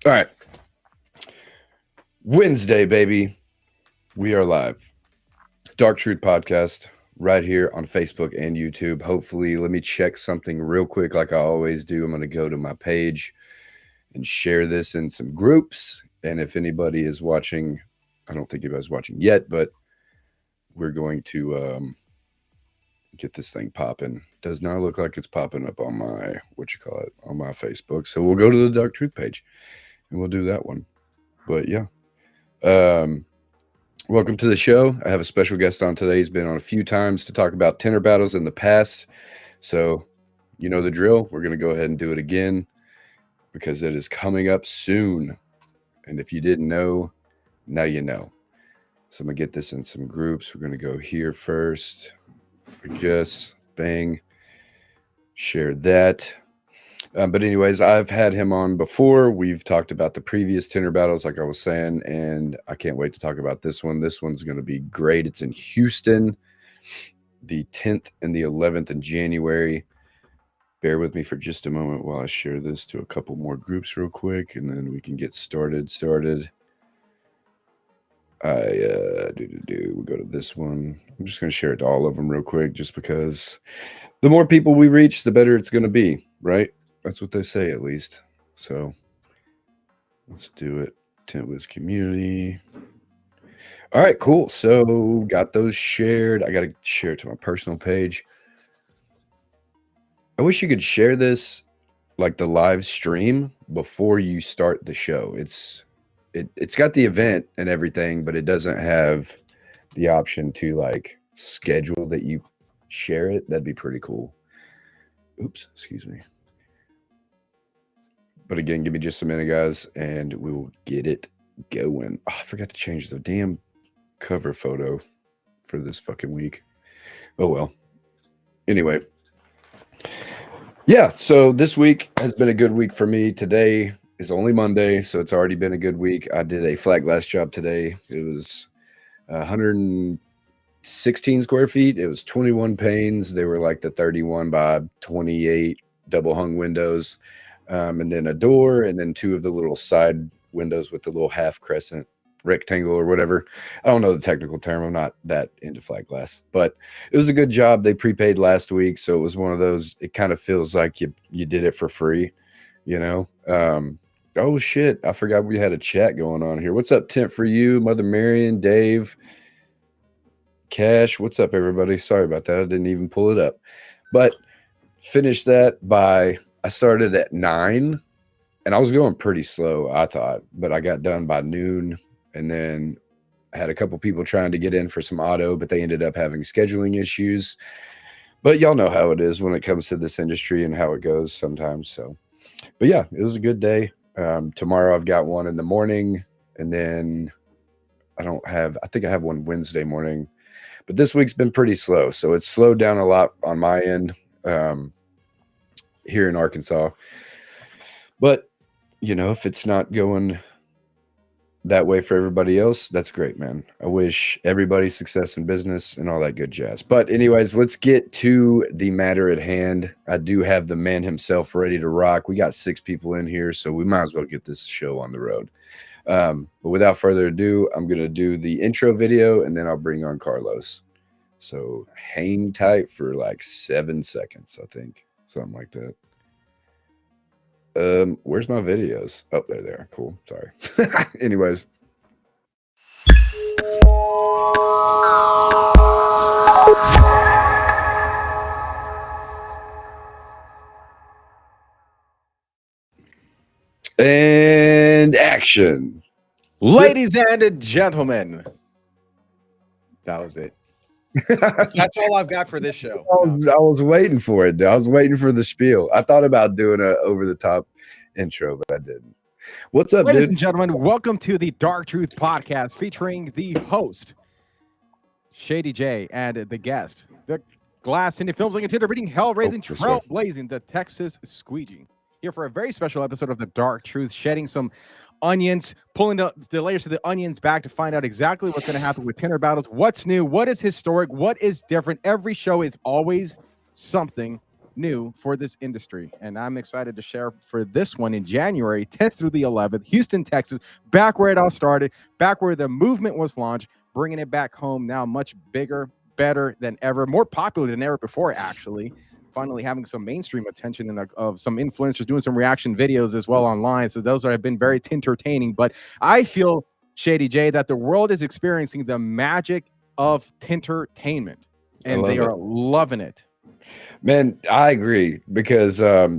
All right. Wednesday, baby. We are live. Dark Truth Podcast right here on Facebook and YouTube. Hopefully, let me check something real quick like I always do. I'm going to go to my page and share this in some groups. And if anybody is watching, I don't think anybody's watching yet, but we're going to get this thing popping. Does not look like it's popping up on my, on my Facebook. So we'll go to the Dark Truth page and we'll do that one. But yeah. Welcome to the show. I have a special guest on today. He's been on a few times to talk about tinter battles in the past. So, you know the drill. We're going to go ahead and do it again because it is coming up soon. And if you didn't know, now you know. So I'm going to get this in some groups. We're going to go here first. I guess. Bang. Share that. But anyways, I've had him on before. We've talked about the previous tinter battles, like I was saying, and I can't wait to talk about this one. This one's going to be great. It's in Houston, the 10th and the 11th in January. Bear with me for just a moment while I share this to a couple more groups real quick, and then we can get started. We'll go to this one. I'm just going to share it to all of them real quick, just because the more people we reach, the better it's going to be, right? That's what they say, at least. So let's do it. Tint Wiz community. All right, cool. So got those shared. I got to share it to my personal page. I wish you could share this, like the live stream, before you start the show. It's got the event and everything, but it doesn't have the option to like schedule that you share it. That'd be pretty cool. Oops, excuse me. But again, give me just a minute, guys, and we will get it going. Oh, I forgot to change the damn cover photo for this fucking week. Oh, well. Anyway. Yeah, so this week has been a good week for me. Today is only Monday, so it's already been a good week. I did a flat glass job today. It was 116 square feet. It was 21 panes. They were like the 31 by 28 double hung windows. And then a door, and then two of the little side windows with the little half crescent rectangle or whatever. I don't know the technical term. I'm not that into flat glass, but it was a good job. They prepaid last week, so it was one of those. It kind of feels like you did it for free, you know. Oh shit! I forgot we had a chat going on here. What's up, Tint for you, Mother Marion, Dave, Cash? What's up, everybody? Sorry about that. I didn't even pull it up, but finished that by. I started at 9 and I was going pretty slow, I thought, but I got done by noon. And then I had a couple people trying to get in for some auto, but they ended up having scheduling issues. But y'all know how it is when it comes to this industry and how it goes sometimes. So, but yeah, it was a good day. Tomorrow I've got one in the morning, and then I think I have one Wednesday morning, but this week's been pretty slow. So it's slowed down a lot on my end. Here in Arkansas, but you know, if it's not going that way for everybody else, that's great, man. I wish everybody success in business and all that good jazz. But anyways, let's get to the matter at hand. I do have the man himself ready to rock. We got 6 people in here, so we might as well get this show on the road. But without further ado, I'm gonna do the intro video and then I'll bring on Carlos. So hang tight for like 7 seconds, I think. Something like that. Where's my videos? Oh, they're there. Cool. Sorry. Anyways. And action. Ladies and gentlemen. That was it. That's all I've got for this show. I was waiting for it. I was waiting for the spiel. I thought about doing a over-the-top intro, but I didn't. What's up, Ladies dude? and gentlemen, welcome to the Dark Truth Podcast featuring the host, Shady J, and the guest, the glass tinted films like a tinter reading, hell-raising, trailblazing, the Texas Squeegee. Here for a very special episode of the Dark Truth, shedding some onions, pulling the layers of the onions back to find out exactly what's going to happen with tinter battles, what's new, what is historic, what is different. Every show is always something new for this industry. And I'm excited to share for this one in January 10th through the 11th, Houston, Texas, back where it all started, back where the movement was launched, bringing it back home now much bigger, better than ever, more popular than ever before, actually. Finally having some mainstream attention and of some influencers doing some reaction videos as well online. So those have been very entertaining. But I feel, Shady J, that the world is experiencing the magic of tintertainment, and they are loving it. Man, I agree, because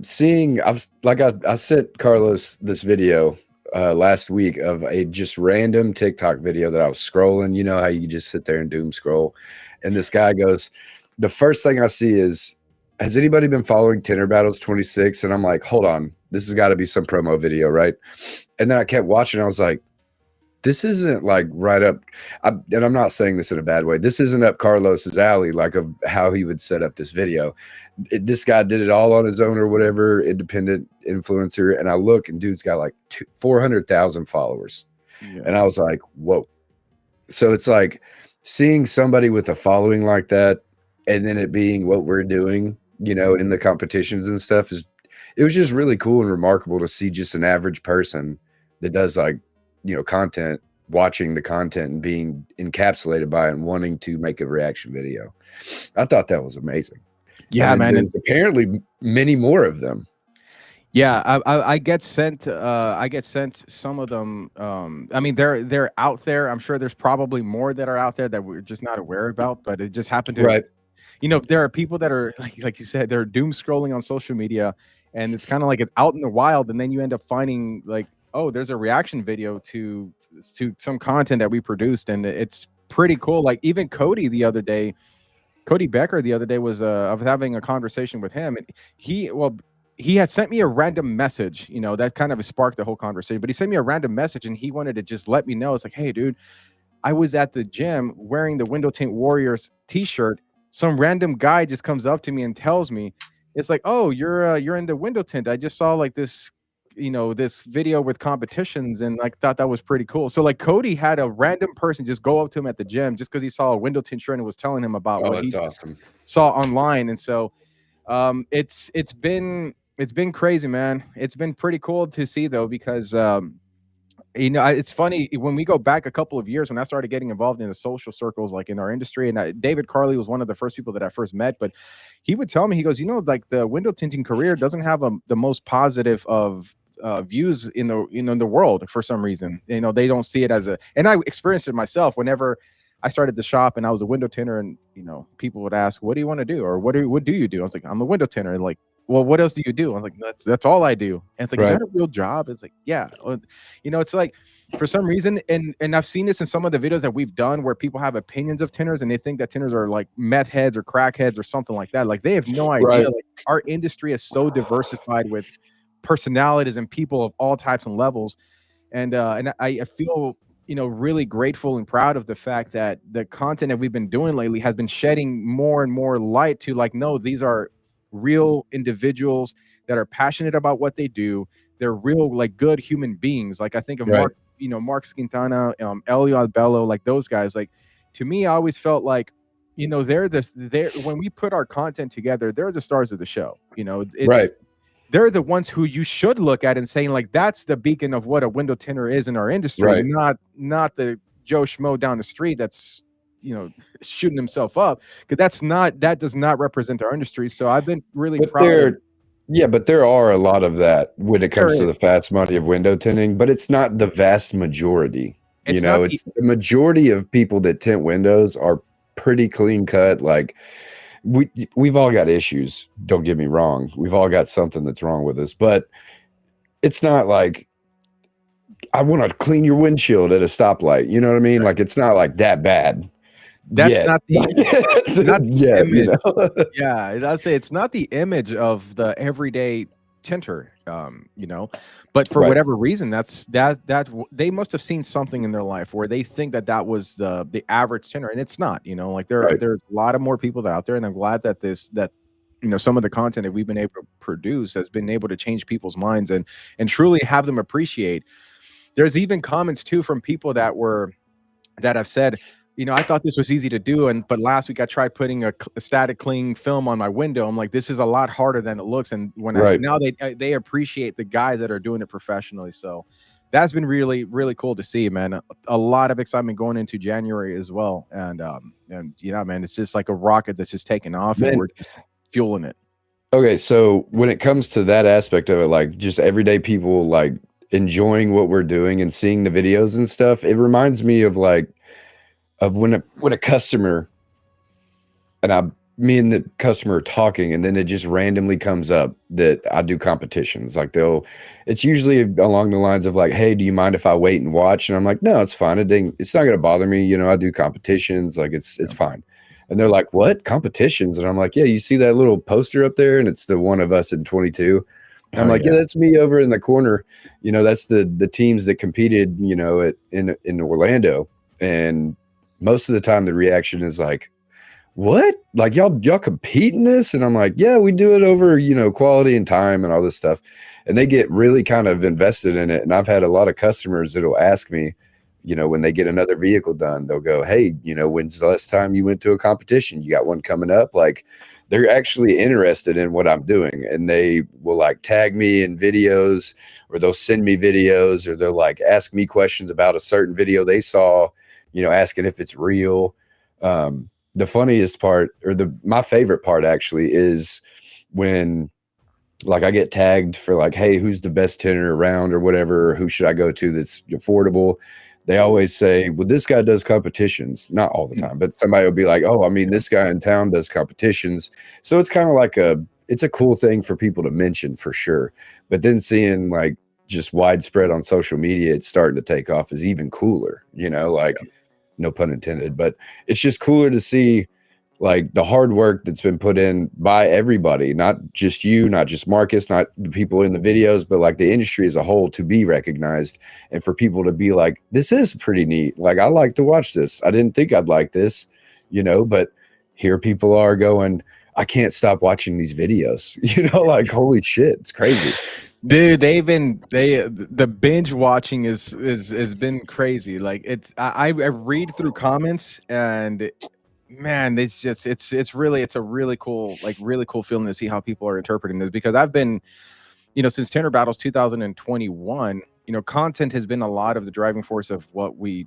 seeing, I sent Carlos this video last week of a just random TikTok video that I was scrolling. You know how you just sit there and doom scroll, and this guy goes, the first thing I see is, has anybody been following Tinter Battles 26? And I'm like, hold on, this has got to be some promo video, right? And then I kept watching. I was like, this isn't like right up, and I'm not saying this in a bad way, this isn't up Carlos's alley, like of how he would set up this video. This guy did it all on his own or whatever, independent influencer. And I look, and dude's got like 400,000 followers. Yeah. And I was like, whoa. So it's like seeing somebody with a following like that, and then it being what we're doing, you know, in the competitions and stuff, it was just really cool and remarkable to see just an average person that does, like, you know, content, watching the content and being encapsulated by it and wanting to make a reaction video. I thought that was amazing. Yeah, man. There's apparently many more of them. Yeah, I get sent some of them. I mean, they're out there. I'm sure there's probably more that are out there that we're just not aware about, but it just happened to, right. You know, there are people that are like you said, they're doom scrolling on social media, and it's kind of like it's out in the wild, and then you end up finding like, oh, there's a reaction video to some content that we produced, and it's pretty cool. Like even Cody Becker the other day was I was having a conversation with him, and he had sent me a random message, you know, that kind of sparked the whole conversation. But he sent me a random message, and he wanted to just let me know. It's like, hey, dude, I was at the gym wearing the Window Tint Warriors t-shirt. Some random guy just comes up to me and tells me, it's like, oh, you're into window tint. I just saw like this, you know, this video with competitions, and like thought that was pretty cool. So like Cody had a random person just go up to him at the gym just because he saw a window tint shirt and was telling him about what he saw online. And so it's been crazy, man. It's been pretty cool to see though, because you know, it's funny when we go back a couple of years when I started getting involved in the social circles, like in our industry, and David Carley was one of the first people that I first met, but he would tell me, he goes, you know, like the window tinting career doesn't have the most positive of views in the world for some reason. You know, they don't see it as and I experienced it myself whenever I started the shop and I was a window tinter, and you know, people would ask, what do you want to do? Or what do you do? I was like, I'm a window tinter. And like, well, what else do you do? I was like, that's all I do. And it's like, right. Is that a real job? It's like, yeah. You know, it's like, for some reason, and I've seen this in some of the videos that we've done where people have opinions of tinters and they think that tinters are like meth heads or crack heads or something like that. Like they have no idea. Right. Like our industry is so diversified with personalities and people of all types and levels. And I feel, you know, really grateful and proud of the fact that the content that we've been doing lately has been shedding more and more light to like, no, these are real individuals that are passionate about what they do. They're real, like good human beings. Like I think of Mark, you know, Mark Quintana, Elio Albello, like those guys. Like to me, I always felt like, you know, they're when we put our content together, they're the stars of the show. You know, it's, they're the ones who you should look at and saying like, that's the beacon of what a window tinter is in our industry, not the Joe Schmo down the street that's, you know, shooting himself up, because that does not represent our industry. So I've been really proud. Yeah, but there are a lot of that when it comes to the fast money of window tinting, but it's not the vast majority. It's the majority of people that tint windows are pretty clean cut. Like we've all got issues. Don't get me wrong. We've all got something that's wrong with us, but it's not like I want to clean your windshield at a stoplight. You know what I mean? Like it's not like that bad. That's not the image. You know? Yeah, I'd say it's not the image of the everyday tinter, you know, but for whatever reason, that's they must have seen something in their life where they think that was the average tinter, and it's not. You know, like there's a lot of more people that out there, and I'm glad that you know, some of the content that we've been able to produce has been able to change people's minds and truly have them appreciate. There's even comments too from people that have said, I thought this was easy to do, but last week I tried putting a static cling film on my window. I'm like, this is a lot harder than it looks. And now they appreciate the guys that are doing it professionally. So that's been really, really cool to see, man. A lot of excitement going into January as well. And man, it's just like a rocket that's just taking off, man. And we're just fueling it. Okay, so when it comes to that aspect of it, like just everyday people like enjoying what we're doing and seeing the videos and stuff, it reminds me of when a customer and me and the customer are talking, and then it just randomly comes up that I do competitions. Like it's usually along the lines of like, hey, do you mind if I wait and watch? And I'm like, no, it's fine. It's not gonna bother me. I do competitions. Like it's fine. And they're like, what? Competitions? And I'm like, yeah, you see that little poster up there? And it's the one of us in 22. And I'm like, yeah, that's me over in the corner. That's the teams that competed, in Orlando. And most of the time the reaction is like, what? Like y'all compete in this? And I'm like, yeah, we do it over, quality and time and all this stuff. And they get really kind of invested in it. And I've had a lot of customers that'll ask me, when they get another vehicle done, they'll go, hey, when's the last time you went to a competition? You got one coming up? Like they're actually interested in what I'm doing, and they will like tag me in videos, or they'll send me videos, or they'll like ask me questions about a certain video they saw, asking if it's real. The funniest part, or my favorite part actually, is when like I get tagged for like, hey, who's the best tinter around or whatever, or who should I go to that's affordable? They always say, well, this guy does competitions. Not all the time, but somebody will be like, oh, I mean, this guy in town does competitions. So it's kind of like it's a cool thing for people to mention for sure. But then seeing like just widespread on social media, it's starting to take off, is even cooler, no pun intended, but it's just cooler to see like the hard work that's been put in by everybody, not just you, not just Marcus, not the people in the videos, but like the industry as a whole, to be recognized, and for people to be like, this is pretty neat. Like, I like to watch this. I didn't think I'd like this, but here people are going, I can't stop watching these videos, like, holy shit, it's crazy. Dude, the binge watching has been crazy. Like I read through comments, and man, it's a really cool feeling to see how people are interpreting this, because I've been, since Tinter Battles 2021, content has been a lot of the driving force of what we've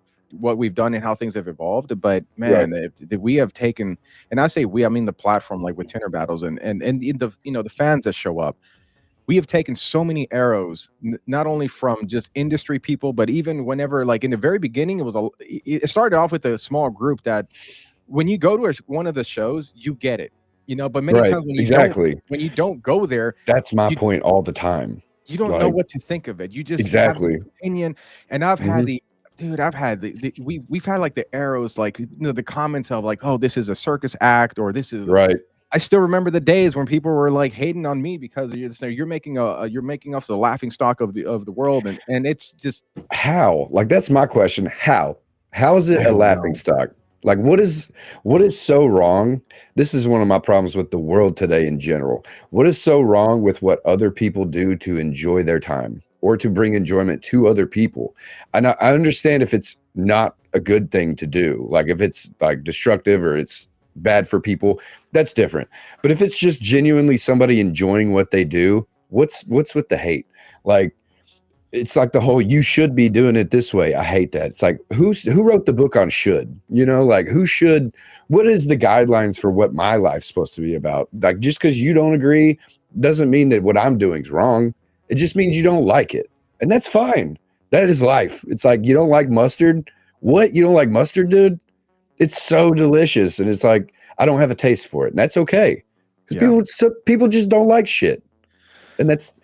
done and how things have evolved. But man, we have taken, and I say we, I mean the platform, like with Tinter Battles and the fans that show up. We have taken so many arrows, not only from just industry people, but even whenever, like in the very beginning, it started off with a small group that, when you go to one of the shows, you get it, but many times when you don't go there, that's my point all the time. You don't know what to think of it. You just have this opinion. And I've had we've had like the arrows, like, the comments of like, oh, this is a circus act, or this is right. I still remember the days when people were like hating on me because you're making us the laughing stock of the world, and it's just, how? Like, that's my question. How is it a laughing stock? Like, what is so wrong? This is one of my problems with the world today in general. What is so wrong with what other people do to enjoy their time or to bring enjoyment to other people? And I understand if it's not a good thing to do, like if it's like destructive or it's bad for people, that's different. But if it's just genuinely somebody enjoying what they do, what's with the hate? Like, it's like the whole, you should be doing it this way. I hate that. It's like, who wrote the book on should? Like, who should? What is the guidelines for what my life's supposed to be about? Like, just because you don't agree doesn't mean that what I'm doing is wrong. It just means you don't like it, and that's fine. That is life. It's like, you don't like mustard. What? You don't like mustard, dude? It's so delicious, and it's like, I don't have a taste for it, and that's okay, because people just don't like shit, and that's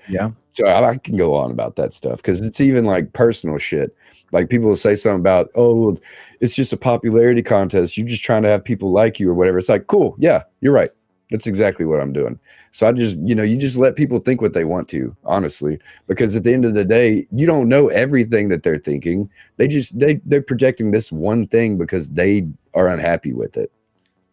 So I can go on about that stuff, because it's even like personal shit. Like, people will say something about, oh, it's just a popularity contest. You're just trying to have people like you or whatever. It's like, cool. Yeah, you're right. That's exactly what I'm doing. So I just, you just let people think what they want to, honestly, because at the end of the day, you don't know everything that they're thinking. They're projecting this one thing because they are unhappy with it.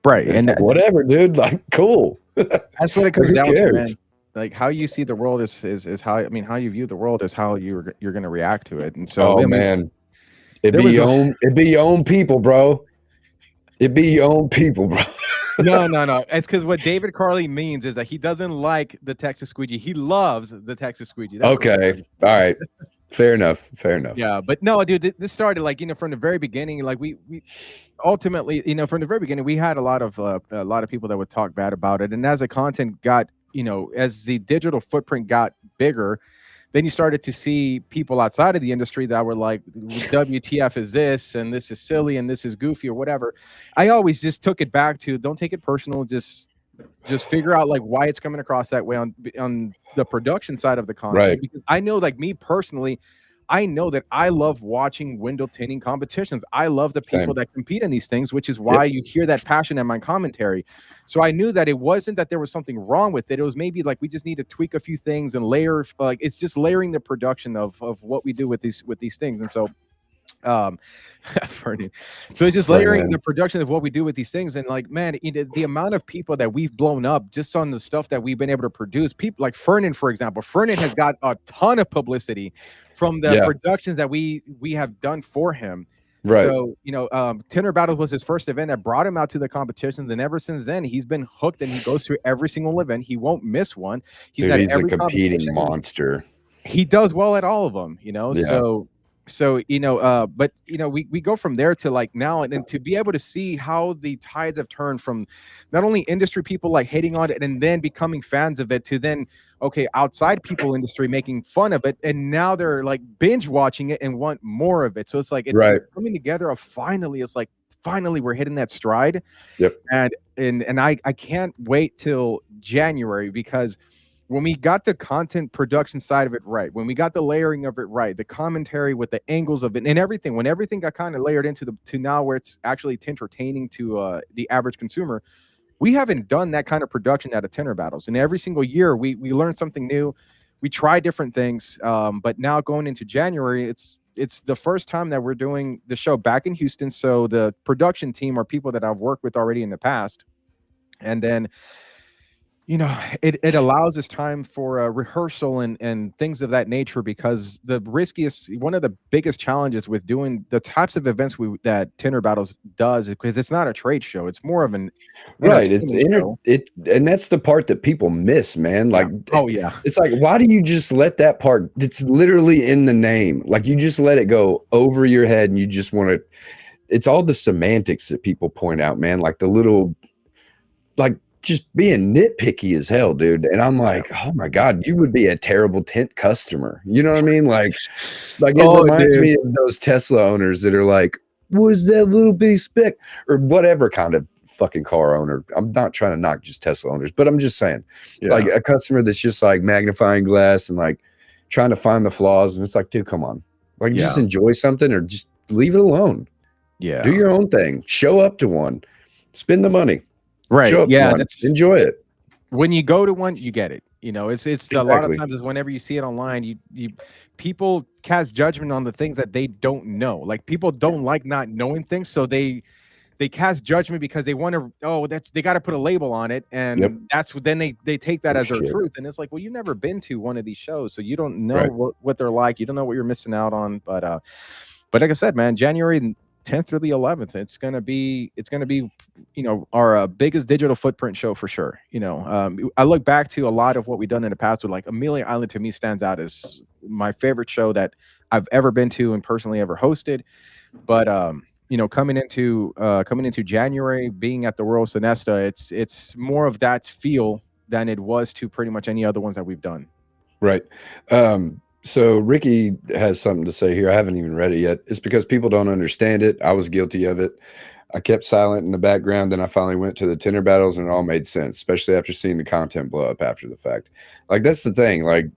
Right. And like, whatever, dude, like, cool. That's what it comes down to, man. Like, how you see the world is how, I mean, how you view the world is how you're going to react to it. And so, man, it be your own people, bro. It be your own people, bro. No. It's because what David Carley means is that he doesn't like the Texas Squeegee. He loves the Texas Squeegee. That's Okay. All right. Fair enough. Yeah, but no, dude, this started like, from the very beginning. Like we ultimately, from the very beginning, we had a lot of people that would talk bad about it. And as the content got, as the digital footprint got bigger, then you started to see people outside of the industry that were like, WTF is this, and this is silly, and this is goofy, or whatever. I always just took it back to, don't take it personal, just figure out like why it's coming across that way on the production side of the content. Right. Because I know, like, me personally, I know that I love watching window tinting competitions. I love the people that compete in these things, which is why you hear that passion in my commentary. So I knew that it wasn't that there was something wrong with it. It was maybe like we just need to tweak a few things and layer, like it's just layering the production of what we do with these things. And so so it's just layering the production of what we do with these things. And like, man, the amount of people that we've blown up just on the stuff that we've been able to produce, people like Fernan, for example. Fernan has got a ton of publicity from the productions that we have done for him. Right. So, Tinter Battles was his first event that brought him out to the competitions. And ever since then, he's been hooked, and he goes to every single event. He won't miss one. He's a competing monster. He does well at all of them, So, but we go from there to like now, and then to be able to see how the tides have turned from not only industry people like hating on it and then becoming fans of it, to then, okay, outside people industry making fun of it, and now they're like binge watching it and want more of it. So it's like it's coming together of finally we're hitting that stride. Yep. And I can't wait till January, because when we got the content production side of it right, when we got the layering of it right, the commentary with the angles of it and everything, when everything got kind of layered into to now where it's actually entertaining to the average consumer, we haven't done that kind of production at a Tinter Battles. And every single year we learn something new, we try different things. But now going into January, it's the first time that we're doing the show back in Houston. So the production team are people that I've worked with already in the past, and then it allows us time for a rehearsal and things of that nature, because one of the biggest challenges with doing the types of events that Tinter Battles does, because it's not a trade show, it's more of an and that's the part that people miss, man. Like, it's like, why do you just let that part? It's literally in the name. Like, you just let it go over your head, and you just want to. It's all the semantics that people point out, man. Like the little, like, just being nitpicky as hell, dude. And I'm like, oh my God, you would be a terrible tint customer. You know what I mean? Like it reminds me of those Tesla owners that are like, what is that little bitty speck? Or whatever kind of fucking car owner. I'm not trying to knock just Tesla owners, but I'm just saying, like a customer that's just like magnifying glass and like trying to find the flaws. And it's like, dude, come on. Like, just enjoy something, or just leave it alone. Yeah. Do your own thing. Show up to one. Spend the money. Right. Enjoy it. When you go to one, you get it. It's a lot of times is whenever you see it online, people cast judgment on the things that they don't know. Like, people don't like not knowing things, so they cast judgment because they want to. They got to put a label on it, and that's then they take that as their truth. And it's like, well, you've never been to one of these shows, so you don't know what they're like. You don't know what you're missing out on. But like I said, man, January 10th through the 11th, it's gonna be our biggest digital footprint show for sure. I look back to a lot of what we've done in the past with, like, Amelia Island to me stands out as my favorite show that I've ever been to and personally ever hosted. But coming into January, being at the Royal Sonesta, it's more of that feel than it was to pretty much any other ones that we've done. Right. So Ricky has something to say here. I haven't even read it yet. It's because people don't understand it. I was guilty of it. I kept silent in the background. Then I finally went to the Tinter Battles, and it all made sense, especially after seeing the content blow up after the fact. Like, that's the thing. Like,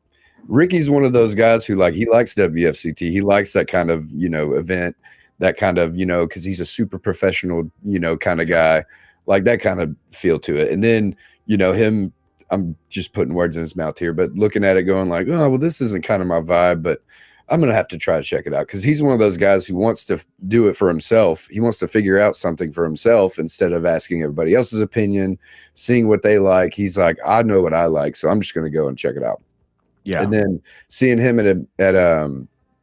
Ricky's one of those guys who, like, he likes WFCT. He likes that kind of, event, that kind of, because he's a super professional, kind of guy, like that kind of feel to it. And then, him, I'm just putting words in his mouth here, but looking at it going like, oh, well, this isn't kind of my vibe, but I'm going to have to try to check it out, because he's one of those guys who wants to do it for himself. He wants to figure out something for himself instead of asking everybody else's opinion, seeing what they like. He's like, I know what I like, so I'm just going to go and check it out. Yeah. And then seeing him at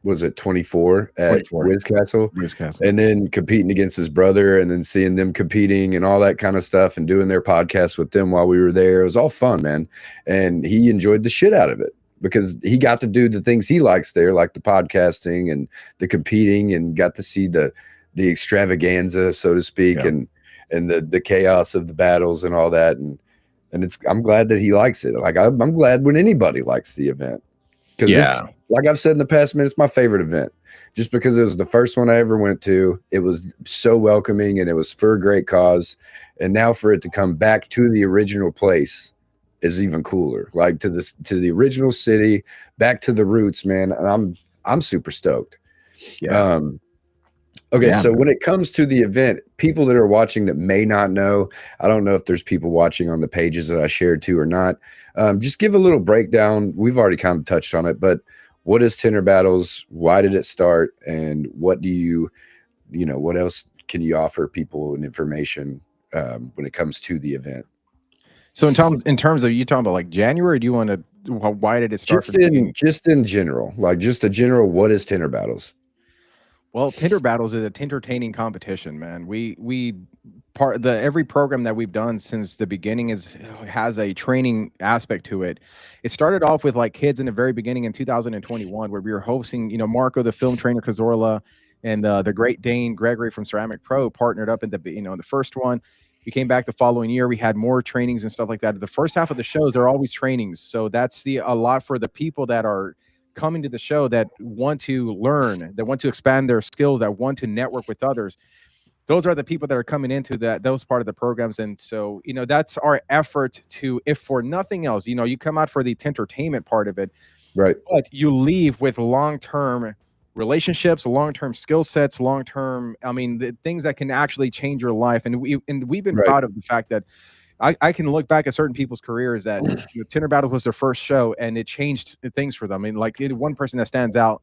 was it 24 at 24. Wiz Castle, Newscast. and then competing against his brother, and then seeing them competing and all that kind of stuff, and doing their podcast with them while we were there. It was all fun, man, and he enjoyed the shit out of it because he got to do the things he likes there, like the podcasting and the competing, and got to see the extravaganza, so to speak, Yeah. and the chaos of the battles and all that, and I'm glad that he likes it. Like I'm glad when anybody likes the event, because it's, like I've said in the past, man, it's my favorite event, just because it was the first one I ever went to. It was so welcoming, and it was for a great cause. And now for it to come back to the original place is even cooler. Like to the original city, back to the roots, man. And I'm super stoked. Yeah. Okay, Yeah, so man. when it comes to the event, people that are watching that may not know, I don't know if there's people watching on the pages that I shared to or not. Just give a little breakdown. We've already kind of touched on it, but what is Tinter Battles? Why did it start? And what do you know, what else can you offer people and information when it comes to the event? So in terms of you talking about like January, do you want to, why did it start? Just in general, like just a general, what is Tinter Battles? Well, Tinter Battles is a entertaining competition, man. Every program that we've done since the beginning has a training aspect to it. It started off with like kids in the very beginning in 2021, where we were hosting, Marco, the film trainer, Cazorla, and the Great Dane Gregory from Ceramic Pro partnered up in the first one. We came back the following year. We had more trainings and stuff like that. The first half of the shows, they're always trainings. So that's a lot for the people that are coming to the show, that want to learn, that want to expand their skills, that want to network with others. Those are the people that are coming into those part of the programs. And so, that's our effort to, if for nothing else, you come out for the entertainment part of it, right? But you leave with long-term relationships, long-term skill sets, long-term, the things that can actually change your life. And we've been proud of the fact that I can look back at certain people's careers that Tinter Battles was their first show, and it changed things for them. I mean, like one person that stands out,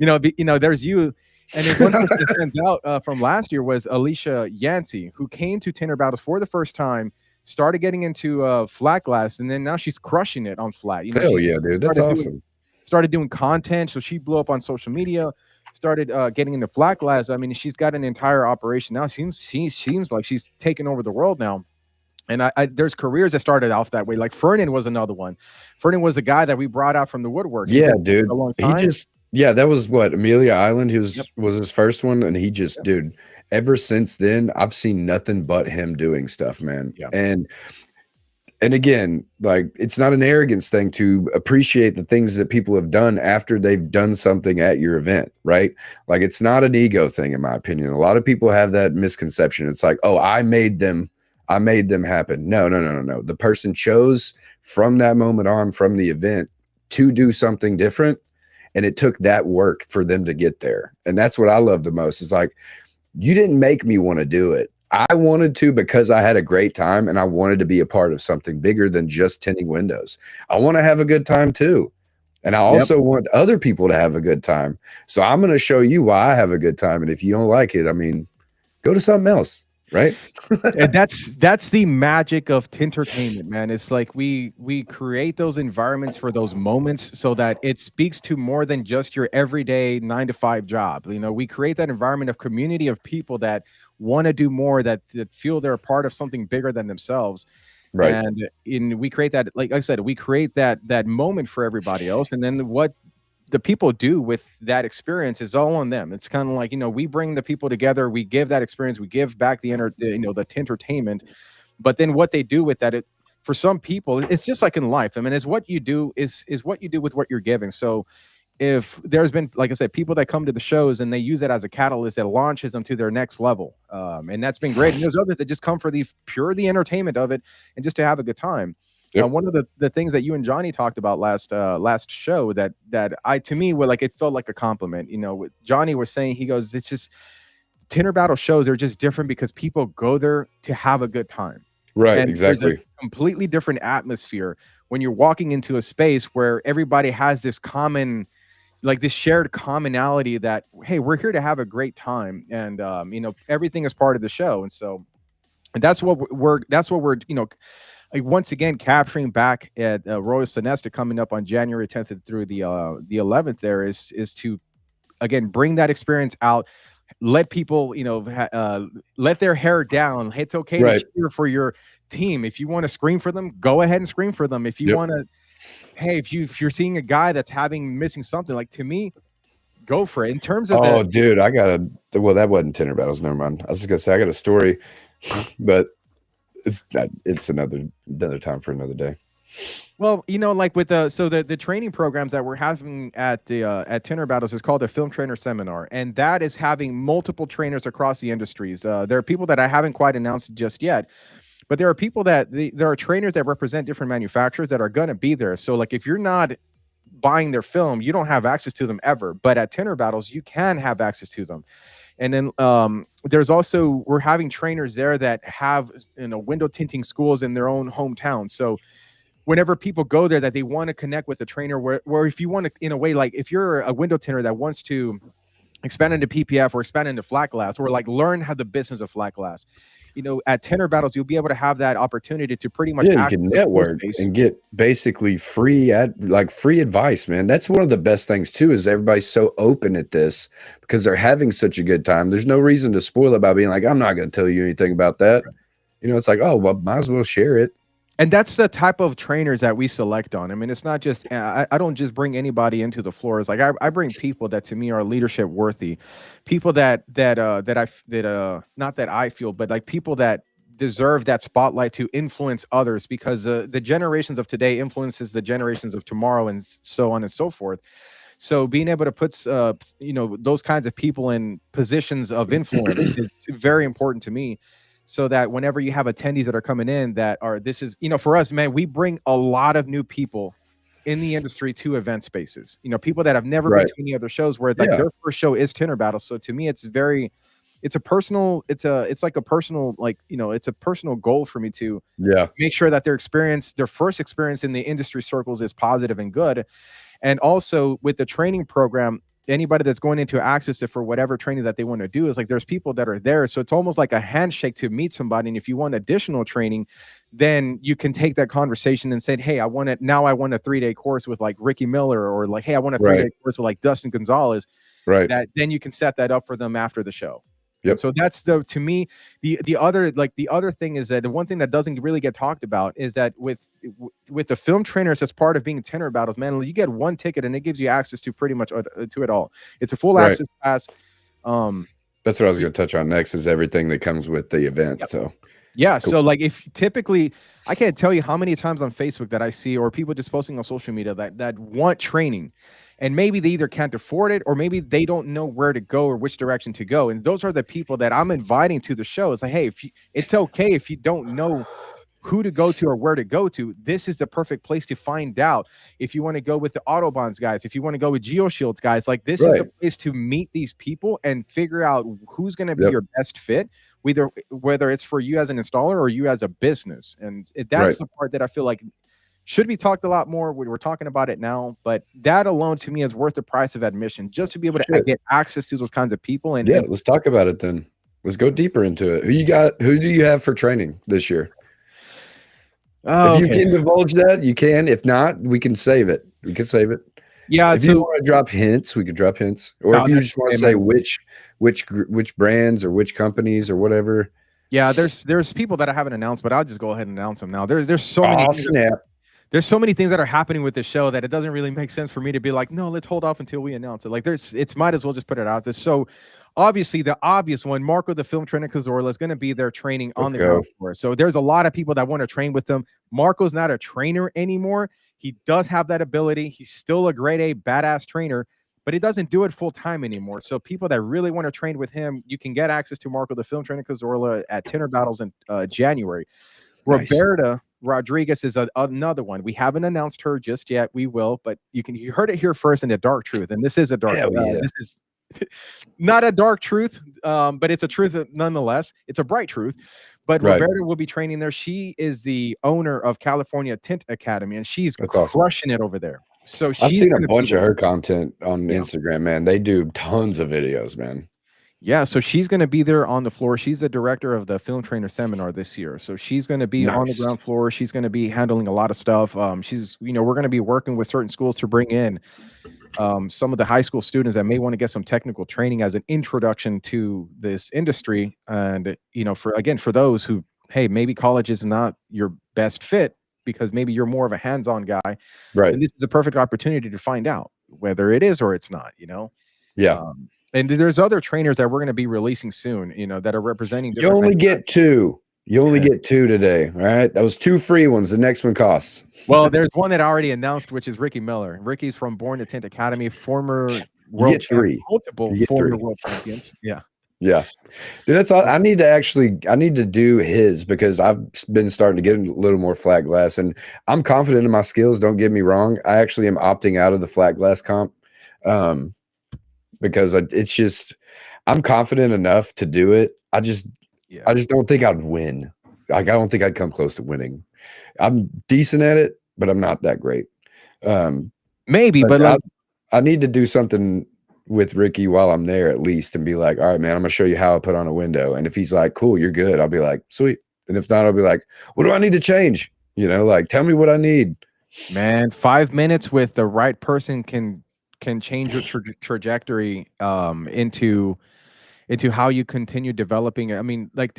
there's you, and then one person that stands out from last year was Alicia Yancey, who came to Tinter Battles for the first time, started getting into flat glass, and then now she's crushing it on flat. Hell yeah, dude, that's awesome. Started doing content, so she blew up on social media. Started getting into flat glass. I mean, she's got an entire operation now. Seems like she's taken over the world now. And there's careers that started off that way. Like Fernan was another one. Fernan was a guy that we brought out from the woodworks. Yeah, dude. That was what, Amelia Island. He was his first one, and he just, dude. Ever since then, I've seen nothing but him doing stuff, man. Yeah. And again, like, it's not an arrogance thing to appreciate the things that people have done after they've done something at your event, right? Like, it's not an ego thing, in my opinion. A lot of people have that misconception. It's like, oh, I made them happen. No. The person chose from that moment on, from the event, to do something different. And it took that work for them to get there. And that's what I love the most. It's like, you didn't make me want to do it. I wanted to because I had a great time, and I wanted to be a part of something bigger than just tinting windows. I want to have a good time too. And I also want other people to have a good time. So I'm going to show you why I have a good time. And if you don't like it, I mean, go to something else. Right. And that's the magic of Tintertainment, man. It's like we create those environments for those moments so that it speaks to more than just your everyday 9-to-5 job. We create that environment of community of people that want to do more, that feel they're a part of something bigger than themselves. Right. And we create that, like I said, we create that moment for everybody else. And then what the people do with that experience is all on them. It's kind of like, we bring the people together, we give that experience, we give back the entertainment, but then what they do with that, for some people, it's just like in life. I mean, it's what you do is what you do with what you're giving. So if there's been, like I said, people that come to the shows and they use it as a catalyst that launches them to their next level, and that's been great. And there's others that just come for the entertainment of it and just to have a good time. Yep. One of the things that you and Johnny talked about last show that to me, were like, it felt like a compliment. What Johnny was saying, he goes, it's just Tinter Battle shows are just different because people go there to have a good time. Right, and exactly. There's a completely different atmosphere when you're walking into a space where everybody has this common, like this shared commonality that, hey, we're here to have a great time, and everything is part of the show, and that's what we're like, once again, capturing back at Royal Sonesta coming up on January 10th through the 11th. There is to again, bring that experience out. Let people, let their hair down. It's okay to Right. cheer for your team. If you want to scream for them, go ahead and scream for them. If you want to, hey, if you're seeing a guy that's missing something, like, to me, go for it. In terms of Dude, well, that wasn't Tinter Battles. Never mind. I was just gonna say I got a story, but it's another time for another day. Well, like with the training programs that we're having at Tinter Battles is called the Film Trainer Seminar, and that is having multiple trainers across the industries. There are people that I haven't quite announced just yet, but there are people there are trainers that represent different manufacturers that are going to be there. So, like, if you're not buying their film, you don't have access to them ever. But at Tinter Battles, you can have access to them. And then there's also, we're having trainers there that have, window tinting schools in their own hometown. So whenever people go there, that they want to connect with a trainer, where if you want to, in a way, like if you're a window tinter that wants to expand into PPF or expand into flat glass, or like learn how the business of flat glass, at Tinter Battles, you'll be able to have that opportunity to pretty much you can network and get basically free advice, man. That's one of the best things too, is everybody's so open at this because they're having such a good time. There's no reason to spoil it by being like, I'm not going to tell you anything about that. It's like, oh, well, might as well share it. And that's the type of trainers that we select on. I mean, it's not just, I don't just bring anybody into the floor. It's like, I bring people that to me are leadership worthy, people not that I feel, but like people that deserve that spotlight to influence others, because the generations of today influences the generations of tomorrow, and so on and so forth. So being able to put, those kinds of people in positions of influence is very important to me. So that whenever you have attendees that are coming in for us, man, we bring a lot of new people in the industry to event spaces, people that have never been to any other shows, where like their first show is Tinter Battle. So to me, it's a personal goal for me to make sure that their first experience in the industry circles is positive and good. And also with the training program, anybody that's going into access it for whatever training that they want to do, is like, there's people that are there. So it's almost like a handshake to meet somebody. And if you want additional training, then you can take that conversation and say, hey, I want a 3-day course with like Ricky Miller, or like, hey, I want a 3-day course with like Dustin Gonzalez. Right. That then you can set that up for them after the show. Yep. So that's to me, the other thing is that the one thing that doesn't really get talked about is that with the film trainers, as part of being Tinter Battles, man, you get one ticket and it gives you access to pretty much to it all. It's a full access pass. That's what I was going to touch on next, is everything that comes with the event. Yep. So yeah, cool. So like, if typically, I can't tell you how many times on Facebook that I see, or people just posting on social media that want training, and maybe they either can't afford it, or maybe they don't know where to go or which direction to go. And those are the people that I'm inviting to the show. It's like, hey, it's okay if you don't know who to go to or where to go to. This is the perfect place to find out. If you want to go with the Autobahns guys, if you want to go with GeoShields guys, like, this is a place to meet these people and figure out who's going to be your best fit, whether it's for you as an installer or you as a business. And that's the part that I feel like should be talked a lot more. We're talking about it now, but that alone to me is worth the price of admission, just to be able to get access to those kinds of people. And let's talk about it then. Let's go deeper into it. Who do you have for training this year? If you can divulge that, you can. If not, we can save it. Yeah. If you want to drop hints, we could drop hints. Or if you just want to say which brands or which companies or whatever. Yeah, there's people that I haven't announced, but I'll just go ahead and announce them now. There's so many. There's so many things that are happening with the show that it doesn't really make sense for me to be like, no, let's hold off until we announce it. Like, it's might as well just put it out there. So obviously the obvious one, Marco, the film trainer Cazorla, is going to be there training on the ground floor. So there's a lot of people that want to train with them. Marco's not a trainer anymore. He does have that ability. He's still a grade A badass trainer, but he doesn't do it full time anymore. So people that really want to train with him, you can get access to Marco, the film trainer Cazorla, at Tinter Battles in January. Nice. Roberta Rodriguez is another one. We haven't announced her just yet. We will, but you heard it here first in the Dark Truth, and this is a dark. This is not a dark truth, but it's a truth nonetheless. It's a bright truth. But Roberta will be training there. She is the owner of California Tint Academy, and she's crushing it over there. So I've seen a bunch of her content on Instagram, man. They do tons of videos, man. Yeah, so she's going to be there on the floor. She's the director of the Film Trainer Seminar this year. So she's going to be on the ground floor. She's going to be handling a lot of stuff. We're going to be working with certain schools to bring in some of the high school students that may want to get some technical training as an introduction to this industry. And, for those who, hey, maybe college is not your best fit because maybe you're more of a hands-on guy. Right. And this is a perfect opportunity to find out whether it is or it's not, Yeah. And there's other trainers that we're going to be releasing soon, that are representing. You only get two. You only get two today. All right. That was 2 free ones. The next one costs. Well, there's one that I already announced, which is Ricky Miller. Ricky's from Born to Tint Academy, former world champion, multiple former world champions. Yeah. Yeah. Dude, that's all. I need to do his because I've been starting to get a little more flat glass, and I'm confident in my skills. Don't get me wrong. I actually am opting out of the flat glass comp because it's just, I'm confident enough to do it. I just don't think I'd win. Like, I don't think I'd come close to winning. I'm decent at it, but I'm not that great. Maybe, but I need to do something with Ricky while I'm there at least and be like, all right, man, I'm gonna show you how I put on a window. And if he's like, cool, you're good, I'll be like, sweet. And if not, I'll be like, what do I need to change? Like, tell me what I need. Man, 5 minutes with the right person can change your trajectory into how you continue developing. I mean, like,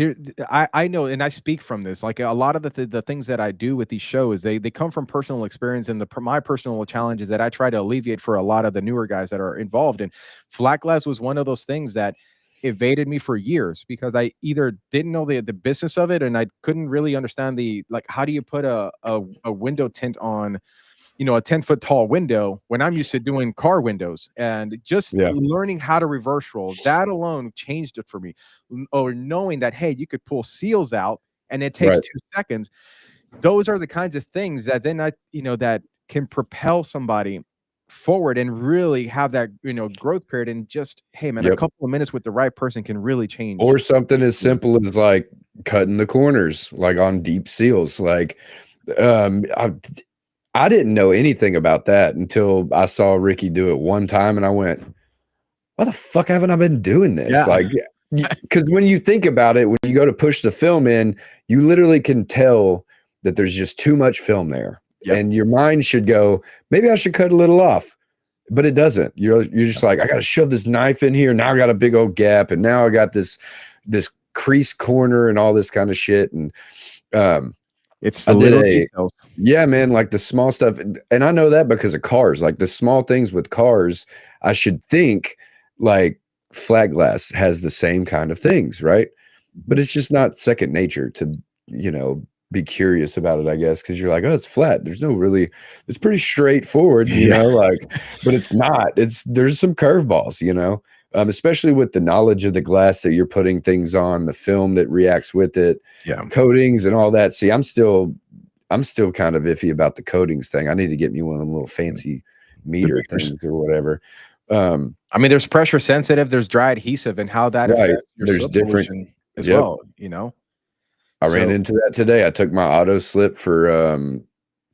I know, and I speak from this, like, a lot of the things that I do with these shows, they come from personal experience, and my personal challenges that I try to alleviate for a lot of the newer guys that are involved. And flat glass was one of those things that evaded me for years because I either didn't know the business of it, and I couldn't really understand how do you put a window tint on a 10-foot tall window when I'm used to doing car windows. And just learning how to reverse roll, that alone changed it for me. Or knowing that, hey, you could pull seals out and it takes 2 seconds. Those are the kinds of things that then that can propel somebody forward and really have that growth period. And just, hey man, a couple of minutes with the right person can really change. Or something as simple as like cutting the corners, like on deep seals. Like I didn't know anything about that until I saw Ricky do it one time, and I went, why the fuck haven't I been doing this? Yeah. Like, because when you think about it, when you go to push the film in, you literally can tell that there's just too much film there. And your mind should go, maybe I should cut a little off. But it doesn't. You're just like, I got to shove this knife in here. Now I got a big old gap, and now I got this crease corner and all this kind of shit. And it's the little details. Yeah, man, like the small stuff. And I know that because of cars, like the small things with cars, I should think like flat glass has the same kind of things, right? But it's just not second nature to, be curious about it, I guess, because you're like, oh, it's flat. There's no really, it's pretty straightforward, like, but it's not. There's some curveballs, especially with the knowledge of the glass that you're putting things on, the film that reacts with it, coatings and all that. See, I'm still kind of iffy about the coatings thing. I need to get me one of them little fancy meter things or whatever. I mean, there's pressure sensitive, there's dry adhesive, and how that affects your there's different as well. I ran into that today. I took my auto slip for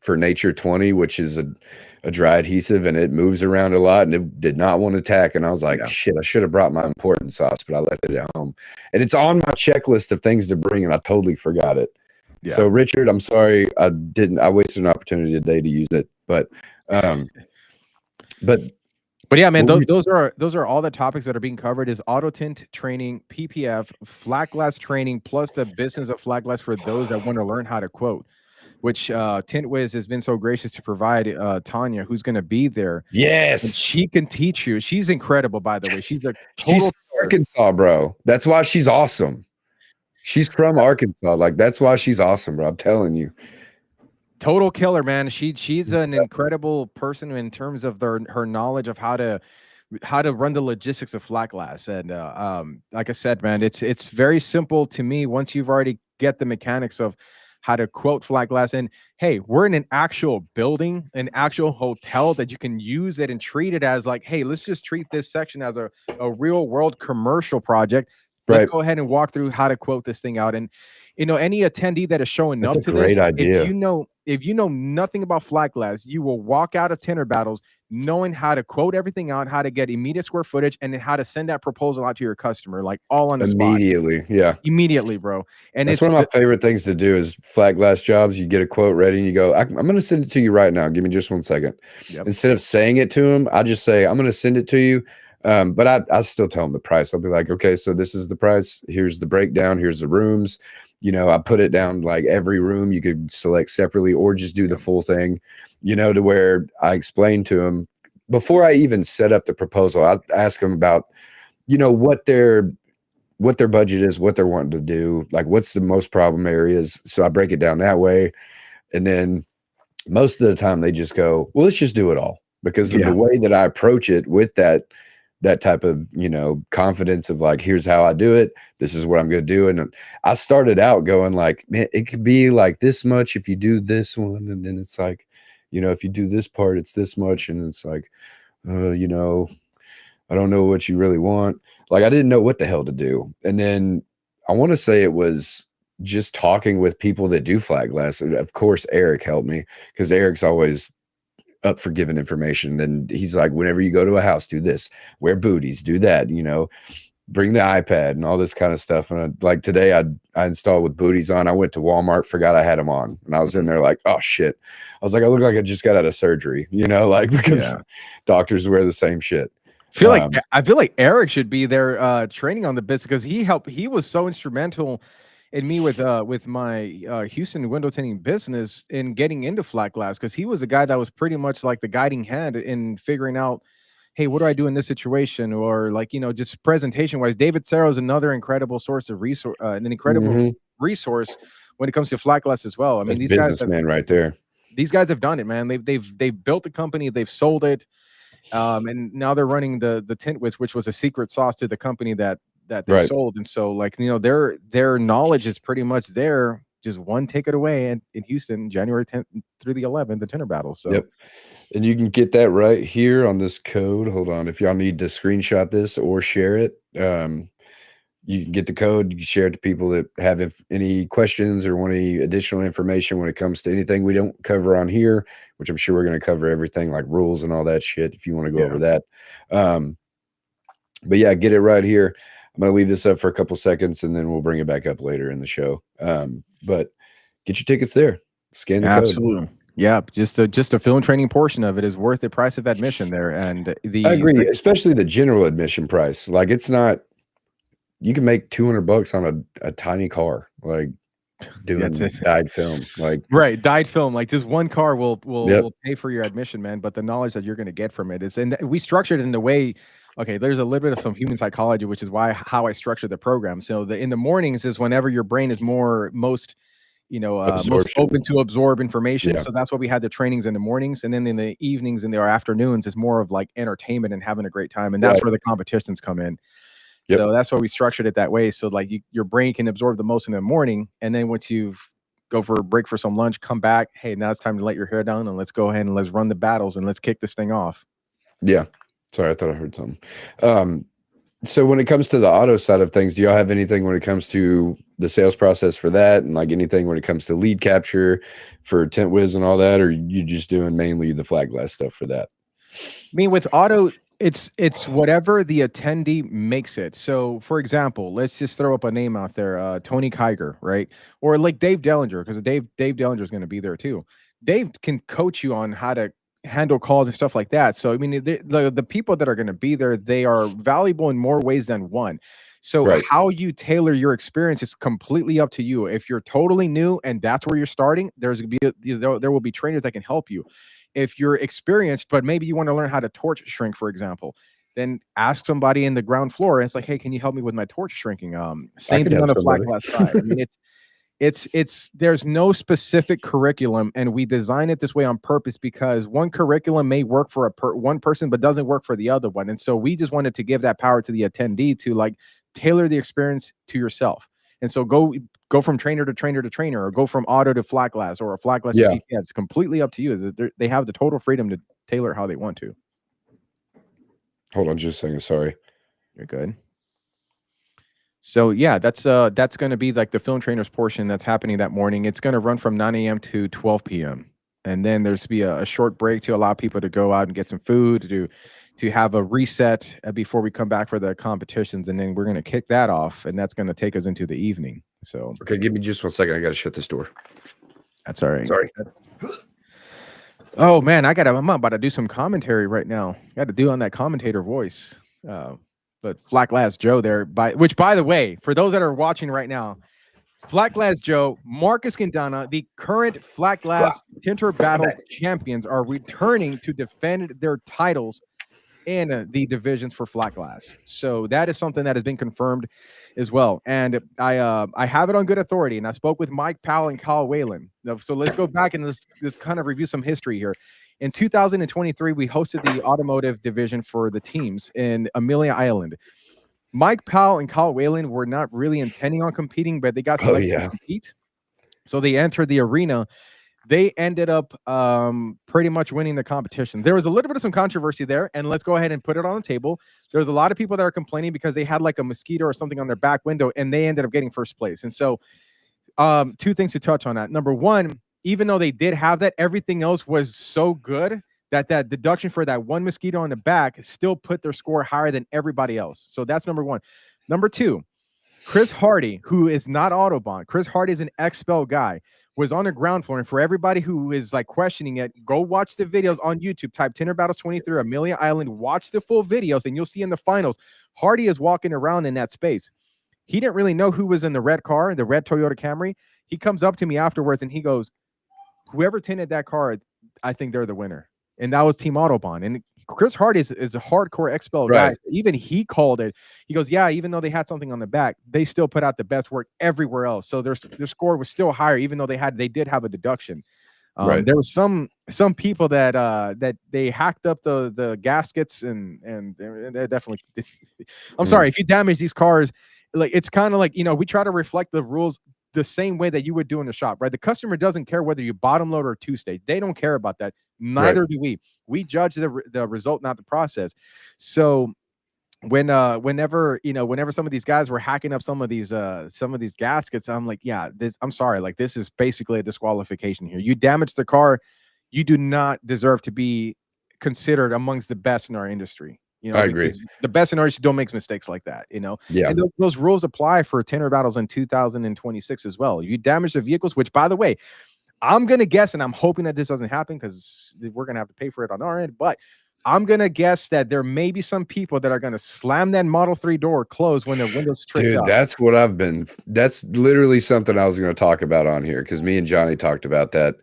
Nature 20, which is a dry adhesive, and it moves around a lot, and it did not want to tack. And I was like, shit, I should have brought my important sauce, but I left it at home. And it's on my checklist of things to bring, and I totally forgot it. So Richard, I'm sorry, I wasted an opportunity today to use it, but yeah, man, those are all the topics that are being covered. Is auto tint training, PPF, flat glass training, plus the business of flat glass for those that want to learn how to quote, which TintWiz has been so gracious to provide Tanya, who's going to be there. Yes, and she can teach you. She's incredible, by the way. She's from Arkansas, bro. That's why she's awesome. She's from Arkansas. Like, that's why she's awesome, bro. I'm telling you. Total killer, man. She's an incredible person in terms of her knowledge of how to run the logistics of flat glass. And like I said, man, it's very simple to me once you've already get the mechanics of how to quote flat glass. And hey, we're in an actual building, an actual hotel that you can use it and treat it as like, hey, let's just treat this section as a real world commercial project. Let's go ahead and walk through how to quote this thing out. And any attendee that is showing That's up a to this, great idea. if you know nothing about flat glass, you will walk out of Tinter Battles knowing how to quote everything out, how to get immediate square footage, and then how to send that proposal out to your customer, like all on the spot. Yeah. Immediately, bro. And That's it's one of my favorite things to do is flat glass jobs. You get a quote ready and you go, I'm going to send it to you right now. Give me just 1 second. Yep. Instead of saying it to them, I just say, I'm going to send it to you. But I still tell them the price. I'll be like, okay, so this is the price. Here's the breakdown. Here's the rooms. I put it down like every room you could select separately or just do the full thing, to where I explain to them before I even set up the proposal. I ask them about, what their budget is, what they're wanting to do, like what's the most problem areas. So I break it down that way. And then most of the time they just go, well, let's just do it all, because of the way that I approach it with that type of, confidence of like, here's how I do it. This is what I'm going to do. And I started out going like, man, it could be like this much if you do this one. And then it's like, if you do this part, it's this much. And it's like, I don't know what you really want. Like, I didn't know what the hell to do. And then I want to say it was just talking with people that do flat glass. Of course, Eric helped me, because Eric's always up for giving information. And he's like, whenever you go to a house, do this, wear booties, do that, bring the iPad and all this kind of stuff. And like today I installed with booties on. I went to Walmart, forgot I had them on. And I was in there like, oh shit. I was like, I look like I just got out of surgery, like, because doctors wear the same shit. I feel like Eric should be there training on the bits, because he was so instrumental in me with my Houston window tinting business in getting into flat glass, because he was a guy that was pretty much like the guiding hand in figuring out, hey, what do I do in this situation? Or like, just presentation wise. David Serro is another incredible source of resource, an incredible resource when it comes to flat glass as well. I mean, these businessmen right there. These guys have done it, man. They've built a company, they've sold it. And now they're running the Tint which was a secret sauce to the company that they sold. And so like, their knowledge is pretty much there. Just one take it away in Houston, January 10th through the 11th, the Tinter Battle. So and you can get that right here on this code. Hold on, if y'all need to screenshot this or share it, you can get the code. You can share it to people that have any questions or want any additional information when it comes to anything we don't cover on here, which I'm sure we're going to cover everything like rules and all that shit if you want to go over that. But yeah, get it right here. I'm going to leave this up for a couple seconds and then we'll bring it back up later in the show. But get your tickets there. Scan the code. Absolutely. Yeah, just a film training portion of it is worth the price of admission there. And I agree, especially the general admission price. Like, it's not, you can make $200 on a tiny car, like doing dyed film, like dyed film. Like just one car will pay for your admission, man. But the knowledge that you're going to get from it is, and we structured it in the way. Okay, there's a little bit of some human psychology, which is how I structure the program. So in the mornings is whenever your brain is most open to absorb information. So that's why we had the trainings in the mornings, and then in the evenings and their afternoons is more of like entertainment and having a great time, and that's where the competitions come in. So that's why we structured it that way. So like your brain can absorb the most in the morning, and then once you've go for a break for some lunch, come back. Hey, now it's time to let your hair down and let's go ahead and let's run the battles and let's kick this thing off. Yeah. Sorry, I thought I heard something. So when it comes to the auto side of things, do y'all have anything when it comes to the sales process for that, and like anything when it comes to lead capture for Tint Wiz and all that, or you just doing mainly the flat glass stuff for that? I mean, with auto, it's whatever the attendee makes it. So for example, let's just throw up a name out there, Tony Kiger, right? Or like Dave Dellinger, because Dave Dellinger is going to be there too. Dave can coach you on how to handle calls and stuff like that. So I mean, the people that are going to be there, they are valuable in more ways than one. So how you tailor your experience is completely up to you. If you're totally new and that's where you're starting, there will be trainers that can help you. If you're experienced, but maybe you want to learn how to torch shrink, for example, then ask somebody in the ground floor. And it's like, hey, can you help me with my torch shrinking? Same thing on the flat glass side. I mean, there's no specific curriculum, and we design it this way on purpose because one curriculum may work for one person but doesn't work for the other one. And so we just wanted to give that power to the attendee to like tailor the experience to yourself. And so go from trainer to trainer to trainer, or go from auto to flat glass, or a flat glass to PPF. It's completely up to you. They have the total freedom to tailor it how they want to. Hold on just a second. Sorry. You're good. So yeah, that's going to be like the film trainers portion that's happening that morning. It's going to run from 9 a.m. to 12 p.m. And then there's be a short break to allow people to go out and get some food, to have a reset before we come back for the competitions. And then we're going to kick that off, and that's going to take us into the evening. So okay, give me just 1 second. I got to shut this door. That's all right. Sorry. Oh man, I'm about to do some commentary right now. Got to do on that commentator voice. But Flat Glass Joe there, by the way, for those that are watching right now, Flat Glass Joe, Marcus Quintana, the current Flat Glass Tinter Battles champions, are returning to defend their titles in the divisions for Flat Glass. So that is something that has been confirmed as well. And I have it on good authority, and I spoke with Mike Powell and Kyle Whalen. So let's go back and let's kind of review some history here. In 2023, we hosted the automotive division for the teams in Amelia Island. Mike Powell and Kyle Whalen were not really intending on competing, but they got selected to compete. So they entered the arena. They ended up pretty much winning the competition. There was a little bit of some controversy there, and let's go ahead and put it on the table. There was a lot of people that are complaining because they had like a mosquito or something on their back window, and they ended up getting first place. And so two things to touch on that. Number one, even though they did have that, everything else was so good that that deduction for that one mosquito on the back still put their score higher than everybody else. So that's number one. Number two, Chris Hardy, who is not Autobahn. Chris Hardy is an Expel guy, was on the ground floor. And for everybody who is like questioning it, go watch the videos on YouTube. Type Tinter Battles 23 Amelia Island. Watch the full videos, and you'll see in the finals, Hardy is walking around in that space. He didn't really know who was in the red car, the red Toyota Camry. He comes up to me afterwards, and he goes, whoever tinted that car, I think they're the winner. And that was Team Autobahn. And Chris Hardy is a hardcore Expel guy. So even he called it. He goes, yeah, even though they had something on the back, they still put out the best work everywhere else. So their score was still higher, even though they did have a deduction. There was some people that they hacked up the gaskets and they're definitely. I'm sorry if you damage these cars. Like, it's kind of like, we try to reflect the rules the same way that you would do in the shop, right? The customer doesn't care whether you bottom load or two-stage. They don't care about that. Neither do we. We judge the result, not the process. So whenever some of these guys were hacking up some of these gaskets, I'm like, yeah, I'm sorry, like, this is basically a disqualification here. You damaged the car. You do not deserve to be considered amongst the best in our industry. I agree. The best in our industry don't make mistakes like that, Yeah. And those rules apply for Tinter Battles in 2026 as well. You damage the vehicles, which, by the way, I'm going to guess, and I'm hoping that this doesn't happen because we're going to have to pay for it on our end, but I'm going to guess that there may be some people that are going to slam that Model 3 door closed when the windows tricked up. That's literally something I was going to talk about on here, because me and Johnny talked about that.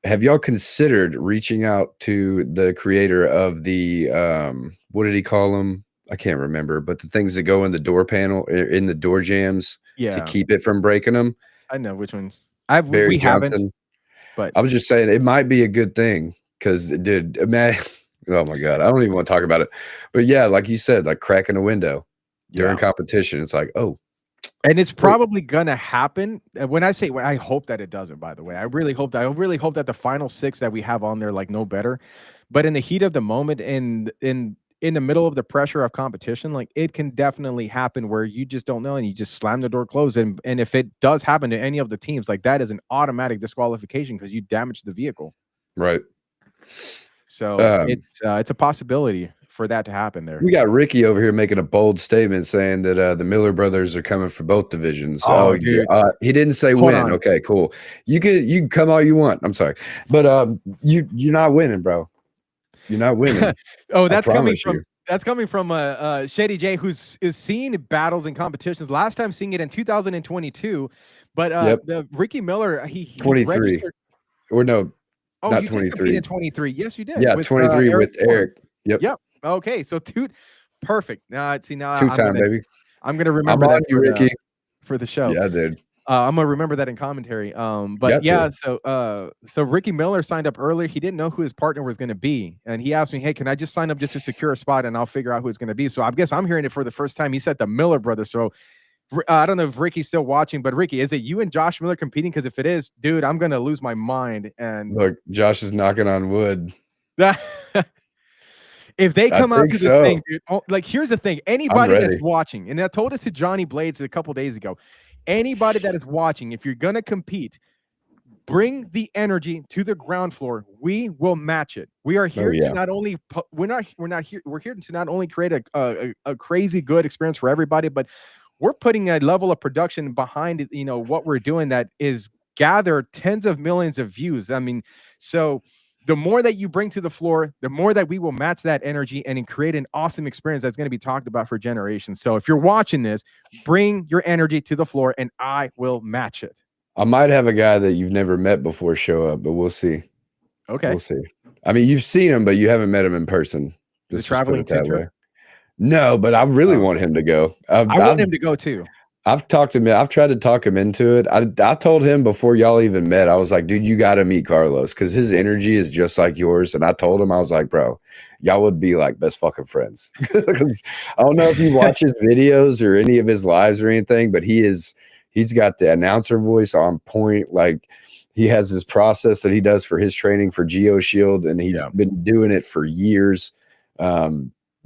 Have y'all considered reaching out to the creator of the, what did he call them? I can't remember, but the things that go in the door panel, in the door jams, to keep it from breaking them? I know which ones. Barry Johnson. But I was just saying it might be a good thing, because, dude, man, oh my God, I don't even want to talk about it. But yeah, like you said, like cracking a window during competition, it's like, oh. And it's probably gonna happen. When I say, I hope that it doesn't, by the way. I really hope that the final 6 that we have on there, like, no better. But in the heat of the moment, in the middle of the pressure of competition, like, it can definitely happen where you just don't know and you just slam the door closed. And if it does happen to any of the teams, like, that is an automatic disqualification because you damaged the vehicle. Right. So it's a possibility for that to happen there. We got Ricky over here making a bold statement saying that the Miller brothers are coming for both divisions. Oh, dude. He didn't say Hold win. on. Okay, cool. You can come all you want. I'm sorry, but you're not winning, bro. You're not winning. Oh, that's coming from Shady J, is seeing battles and competitions. Last time seeing it in 2022, but the Ricky Miller, he 23 or no. Oh, not you 23. Did in 23. Yes, you did. Yeah, 23 with Eric. Yep. Okay, so perfect. Now two-time, baby. I'm gonna remember that you, Ricky, for the show. Yeah, dude. I'm gonna remember that in commentary. But so Ricky Miller signed up earlier. He didn't know who his partner was gonna be, and he asked me, "Hey, can I just sign up just to secure a spot, and I'll figure out who it's gonna be?" So I guess I'm hearing it for the first time. He said the Miller brothers. So I don't know if Ricky's still watching, but Ricky, is it you and Josh Miller competing? Because if it is, dude, I'm gonna lose my mind. And look, Josh is knocking on wood. If they I come out think to this so. thing, dude, like here's the thing: anybody that's watching, and I told this to Johnny Blades a couple days ago, anybody that is watching, if you're gonna compete, bring the energy to the ground floor. We will match it. We are here to not only we're here to not only create a crazy good experience for everybody, but we're putting a level of production behind it, what we're doing that is gather tens of millions of views. I mean, so the more that you bring to the floor, the more that we will match that energy and create an awesome experience that's going to be talked about for generations. So if you're watching this, bring your energy to the floor and I will match it. I might have a guy that you've never met before show up, but we'll see. Okay. We'll see. I mean, you've seen him, but you haven't met him in person. The Just put traveling it that tinter? way. No, but I really want him to go. I want him to go too. I've talked to him. I've tried to talk him into it. I told him before y'all even met, I was like, dude, you got to meet Carlos because his energy is just like yours. And I told him, I was like, bro, y'all would be like best fucking friends. I don't know if you watch his videos or any of his lives or anything, but he's got the announcer voice on point. Like he has this process that he does for his training for Geo Shield, and he's been doing it for years.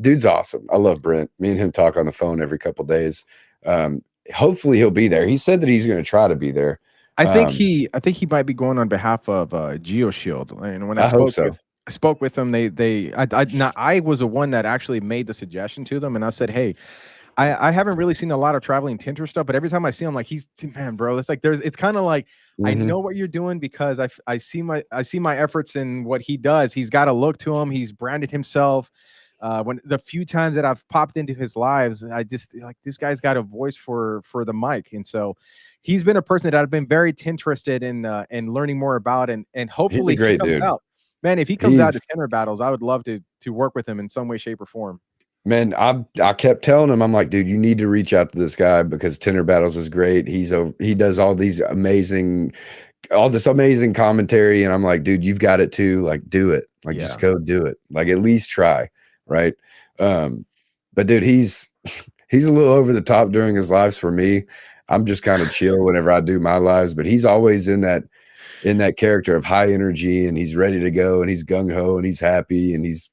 Dude's awesome. I love Brent. Me and him talk on the phone every couple days. Hopefully he'll be there. He said that he's going to try to be there. I think he might be going on behalf of GeoShield. And when I spoke with them, I was the one that actually made the suggestion to them, and I said, hey, I haven't really seen a lot of traveling tinter stuff, but every time I see him, like man, bro, it's like it's kind of like I know what you're doing because I see my efforts in what he does. He's got a look to him. He's branded himself. When the few times that I've popped into his lives, I just like this guy's got a voice for the mic, and so he's been a person that I've been very interested in learning more about, and hopefully he comes out. Man, if he comes out to Tinter Battles, I would love to work with him in some way, shape, or form. Man, I kept telling him, I'm like, dude, you need to reach out to this guy because Tinter Battles is great. He does all this amazing commentary, and I'm like, dude, you've got it too. Like, do it. Like, just go do it. Like, at least try. Right. But dude, he's a little over the top during his lives for me. I'm just kind of chill whenever I do my lives, but he's always in that character of high energy, and he's ready to go, and he's gung-ho, and he's happy, and he's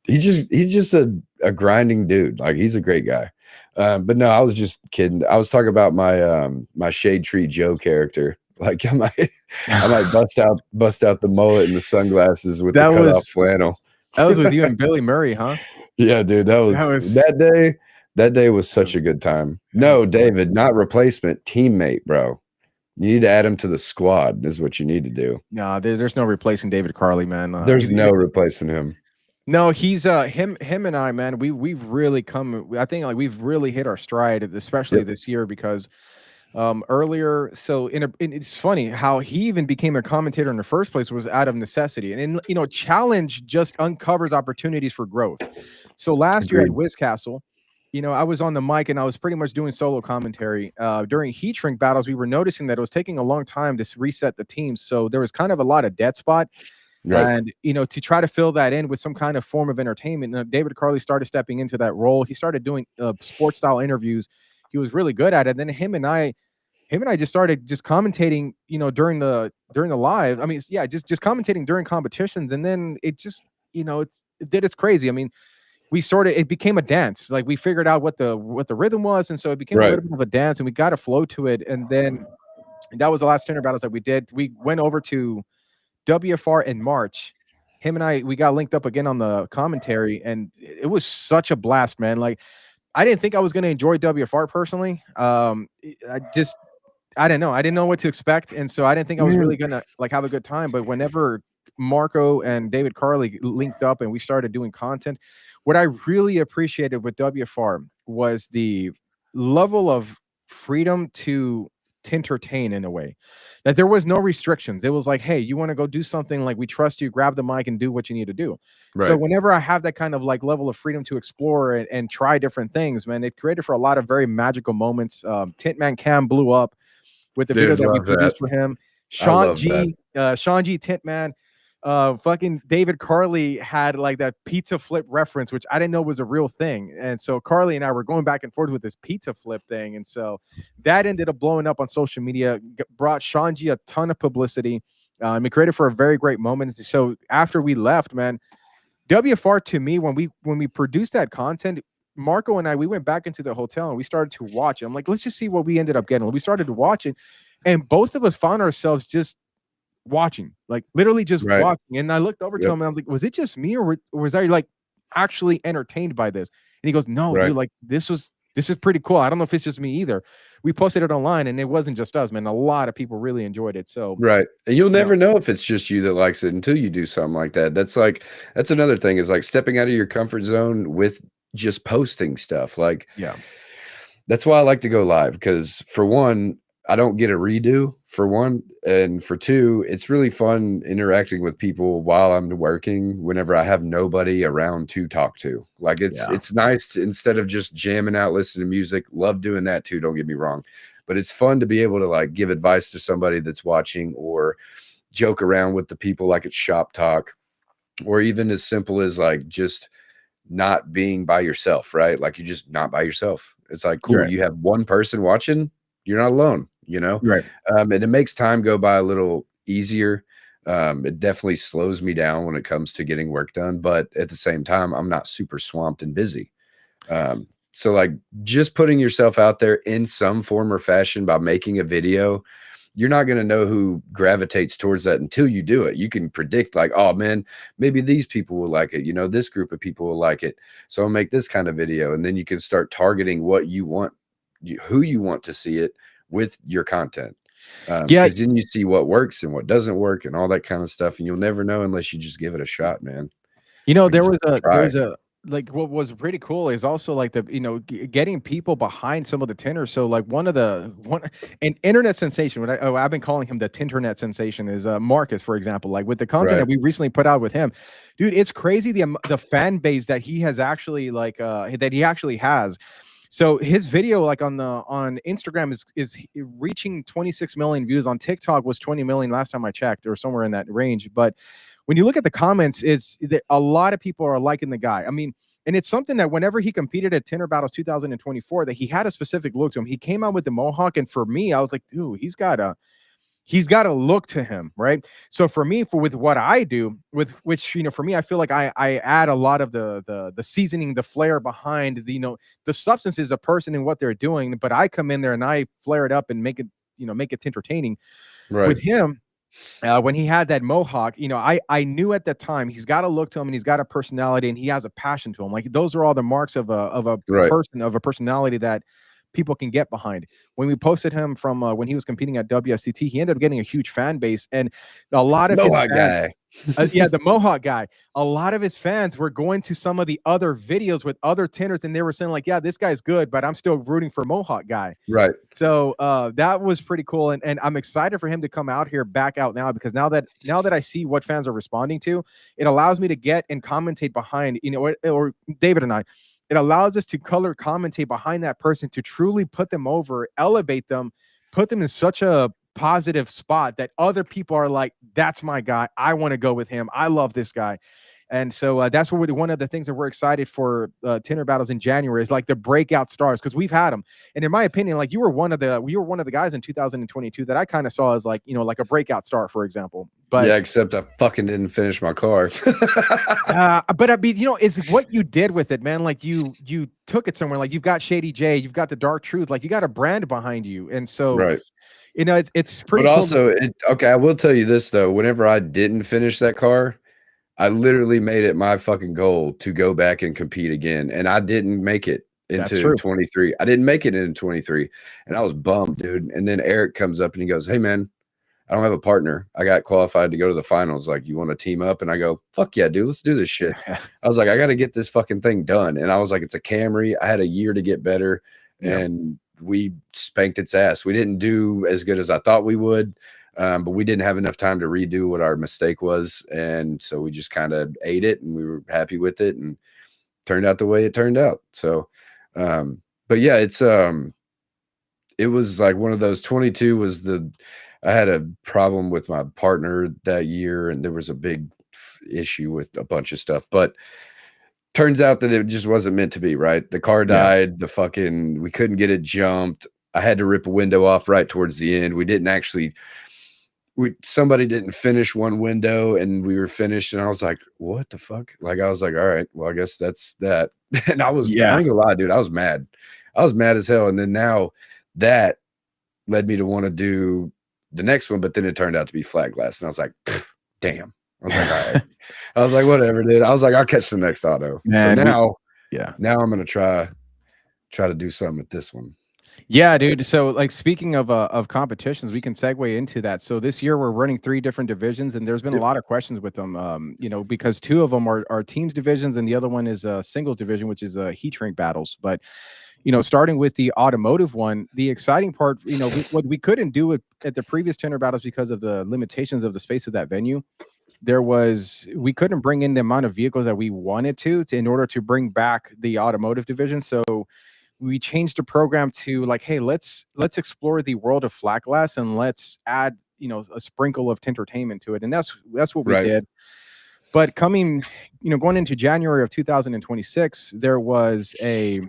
just a grinding dude. Like, he's a great guy. But no, I was just kidding. I was talking about my my Shade Tree Joe character. Like, I might bust out the mullet and the sunglasses with the cutoff flannel. That was with you and Billy Murray, huh? Yeah, dude. That day was such a good time. No, David, not replacement, teammate, bro. You need to add him to the squad, is what you need to do. No, there's no replacing David Carly, man. There's no replacing him. No, he's him and I, man, we've really come. I think like we've really hit our stride, especially this year, because earlier, so it's funny how he even became a commentator in the first place was out of necessity, and challenge just uncovers opportunities for growth. So last year at Wiscastle, I was on the mic and I was pretty much doing solo commentary. During heat shrink battles, we were noticing that it was taking a long time to reset the teams, so there was kind of a lot of dead spot. Right. And to try to fill that in with some kind of form of entertainment, David Carly started stepping into that role. He started doing sports style interviews. He was really good at it. And then him and I just started just commentating, during the live. I mean, just commentating during competitions. And then it just, it's crazy. I mean, it became a dance. Like, we figured out what the rhythm was, and so it became a little bit of a dance, and we got a flow to it. And then that was the last Tinter Battles that we did. We went over to WFR in March. Him and I, we got linked up again on the commentary, and it was such a blast, man. Like, I didn't think I was going to enjoy WFR personally. I didn't know. I didn't know what to expect, and so I didn't think I was really going to have a good time. But whenever Marco and David Carly linked up and we started doing content, what I really appreciated with WFR was the level of freedom to entertain in a way that there was no restrictions. It was like, hey, you want to go do something, like, we trust you, grab the mic and do what you need to do. Right. So whenever I have that kind of level of freedom to explore and try different things, man, it created for a lot of very magical moments. Tintman Cam blew up with the video that we produced for him. Sean G, Tintman, fucking David Carly had that pizza flip reference, which I didn't know was a real thing. And so Carly and I were going back and forth with this pizza flip thing. And so that ended up blowing up on social media, brought Sean G a ton of publicity. It created for a very great moment. So after we left, man, WFR to me, when we produced that content, Marco and I, we went back into the hotel and we started to watch it. I'm like, let's just see what we ended up getting. We started to watch it, and both of us found ourselves just watching, like literally just Right. watching. And I looked over to him and I was like, was it just me, or was I like actually entertained by this? And he goes, no, Right. dude, like this is pretty cool. I don't know if it's just me either. We posted it online and it wasn't just us, man. A lot of people really enjoyed it. So Right, and you'll never know if it's just you that likes it until you do something like that. That's another thing, is like stepping out of your comfort zone with just posting stuff. Like, yeah, that's why I like to go live, because for one, I don't get a redo, for one, and for two, it's really fun interacting with people while I'm working whenever I have nobody around to talk to. Like, it's nice to, instead of just jamming out, listening to music. Love doing that too, don't get me wrong. But it's fun to be able to like give advice to somebody that's watching, or joke around with the people like it's shop talk, or even as simple as like just not being by yourself, right? Like, you're just not by yourself. It's like, cool, right, you have one person watching, you're not alone, right. and it makes time go by a little easier. It definitely slows me down when it comes to getting work done, but at the same time, I'm not super swamped and busy. So like, just putting yourself out there in some form or fashion by making a video, you're not going to know who gravitates towards that until you do it. You can predict like, oh man, maybe these people will like it. This group of people will like it. So I'll make this kind of video. And then you can start targeting what you want, who you want to see it with your content. Yeah, Because then you see what works and what doesn't work and all that kind of stuff. And you'll never know unless you just give it a shot, man. Like, there just was try. a like what was pretty cool is also like the getting people behind some of the tinters. So like one an internet sensation, what I've been calling him the tinternet sensation, is Marcus, for example. Like with the content Right. that we recently put out with him, dude, it's crazy the fan base that he has actually has. So his video, like on Instagram, is reaching 26 million views. On TikTok was 20 million last time I checked, or somewhere in that range. But when you look at the comments, it's that a lot of people are liking the guy. I mean, and it's something that whenever he competed at Tinter Battles 2024, that he had a specific look to him. He came out with the mohawk, and for me, I was like, dude, he's got a look to him, right? So for me, with what I do, with which, for me, I feel like I add a lot of the seasoning, the flair behind the substance is a person and what they're doing, but I come in there and I flare it up and make it entertaining. Right. With him, when he had that mohawk, I knew at the time he's got a look to him and he's got a personality and he has a passion to him. Like, those are all the marks of a Right. person, of a personality that people can get behind. When we posted him from when he was competing at WSCT, he ended up getting a huge fan base, and a lot of his Mohawk fans, guy. the Mohawk guy, a lot of his fans were going to some of the other videos with other tinters, and they were saying like, yeah, this guy's good, but I'm still rooting for Mohawk guy. Right. So that was pretty cool, and I'm excited for him to come out here, back out now, because now that I see what fans are responding to, it allows me to get and commentate behind, or David and I. It allows us to color commentate behind that person, to truly put them over, elevate them, put them in such a positive spot that other people are like, that's my guy. I want to go with him. I love this guy. And so that's what one of the things that we're excited for Tinter Battles in January is like the breakout stars, because we've had them. And in my opinion, like you were one of the guys in 2022 that I kind of saw as like, like a breakout star, for example. But yeah, except I fucking didn't finish my car. but I mean, it's what you did with it, man. Like you took it somewhere. Like you've got Shady J, you've got the Dark Truth, like you got a brand behind you. And so, right. It's pretty But cool. also, okay, I will tell you this though. Whenever I didn't finish that car, I literally made it my fucking goal to go back and compete again. And I didn't make it into 23. I didn't make it into 23. And I was bummed, dude. And then Eric comes up and he goes, hey man, I don't have a partner. I got qualified to go to the finals. Like, you want to team up? And I go, fuck yeah, dude, let's do this shit. I was like, I got to get this fucking thing done. And I was like, it's a Camry. I had a year to get better. And we spanked its ass. We didn't do as good as I thought we would. But we didn't have enough time to redo what our mistake was. And so we just kind of ate it and we were happy with it and turned out the way it turned out. So, but yeah, it was like one of those. 22 was I had a problem with my partner that year and there was a big issue with a bunch of stuff, but turns out that it just wasn't meant to be, right? The car died, we couldn't get it jumped. I had to rip a window off right towards the end. We didn't actually somebody didn't finish one window and we were finished, and I was like, what the fuck? Like, I was like, all right, well, I guess that's that. And I ain't gonna lie, dude, I was mad. I was mad as hell. And then now that led me to want to do the next one, but then it turned out to be flat glass, and I was like, damn. I was like, all right. I was like, whatever, dude. I was like, I'll catch the next auto. Man, so now now I'm gonna try to do something with this one. Yeah, dude. So, like, speaking of competitions, we can segue into that. So this year we're running 3 different divisions, and there's been a lot of questions with them. You know, because 2 of them are teams divisions, and the other one is a singles division, which is a heat shrink battles. But you know, starting with the automotive one, the exciting part, you know, what we couldn't do it at the previous Tinder battles because of the limitations of the space of that venue. We couldn't bring in the amount of vehicles that we wanted to in order to bring back the automotive division. So we changed the program to like, hey, let's explore the world of flat glass and let's add, you know, a sprinkle of tintertainment to it. And that's what we did. But going into January of 2026, there was a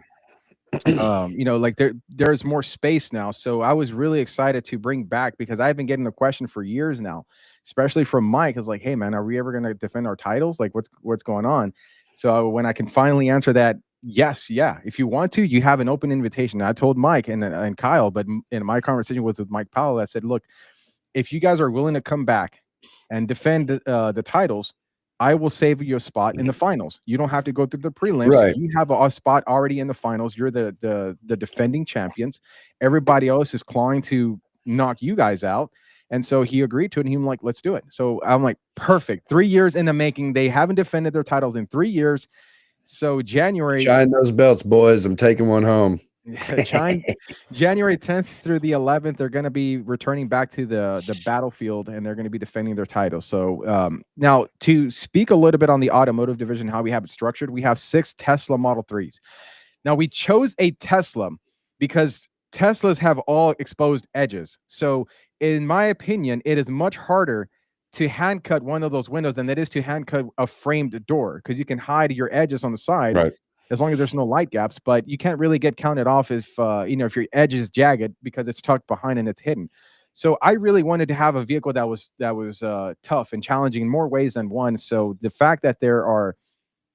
you know, like there's more space now. So I was really excited to bring back, because I've been getting the question for years now, especially from Mike, is like, hey man, are we ever going to defend our titles? Like what's going on? So when I can finally answer that, yes, yeah, if you want to, you have an open invitation. I told Mike and Kyle, but in my conversation was with Mike Powell, I said, look, if you guys are willing to come back and defend the titles, I will save you a spot in the finals. You don't have to go through the prelims. Right. You have a spot already in the finals. You're the defending champions. Everybody else is clawing to knock you guys out. And so he agreed to it, and he was like, let's do it. So I'm like, perfect. 3 years in the making. They haven't defended their titles in 3 years. So January. Shine those belts, boys. I'm taking one home. January 10th through the 11th, they're going to be returning back to the battlefield, and they're going to be defending their title. So now to speak a little bit on the automotive division, how we have it structured, we have 6 Tesla Model 3s. Now we chose a Tesla because Teslas have all exposed edges. So in my opinion, it is much harder to hand cut one of those windows than it is to hand cut a framed door, because you can hide your edges on the side. Right. As long as there's no light gaps, but you can't really get counted off if if your edge is jagged because it's tucked behind and it's hidden. So I really wanted to have a vehicle that was tough and challenging in more ways than one. So the fact that there are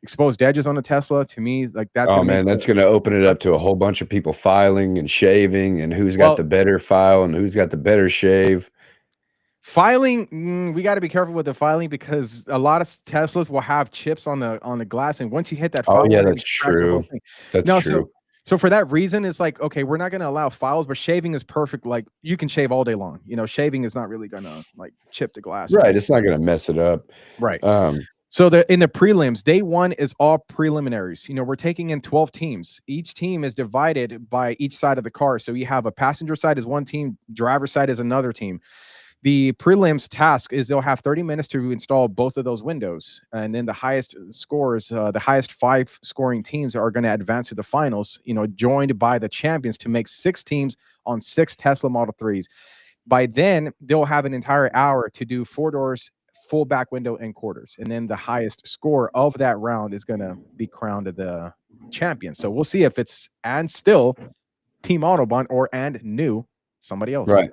exposed edges on a Tesla, to me, like that's that's going to open it up to a whole bunch of people filing and shaving, and who's got the better file and who's got the better shave. Filing, we got to be careful with the filing, because a lot of Teslas will have chips on the glass, and once you hit that file, that's true. That's true. So for that reason, it's like, okay, we're not going to allow files, but shaving is perfect. Like, you can shave all day long. You know, shaving is not really going to like chip the glass. Right. It's not going to mess it up. Right. So in the prelims, day 1 is all preliminaries. You know, we're taking in 12 teams. Each team is divided by each side of the car. So you have a passenger side is one team, driver side is another team. The prelims task is they'll have 30 minutes to install both of those windows. And then the highest scores, the highest 5 scoring teams are going to advance to the finals, you know, joined by the champions to make 6 teams on 6 Tesla Model 3s. By then, they'll have an entire hour to do 4 doors, full back window, and quarters. And then the highest score of that round is going to be crowned the champion. So we'll see if it's and still Team Autobahn or and new somebody else. Right.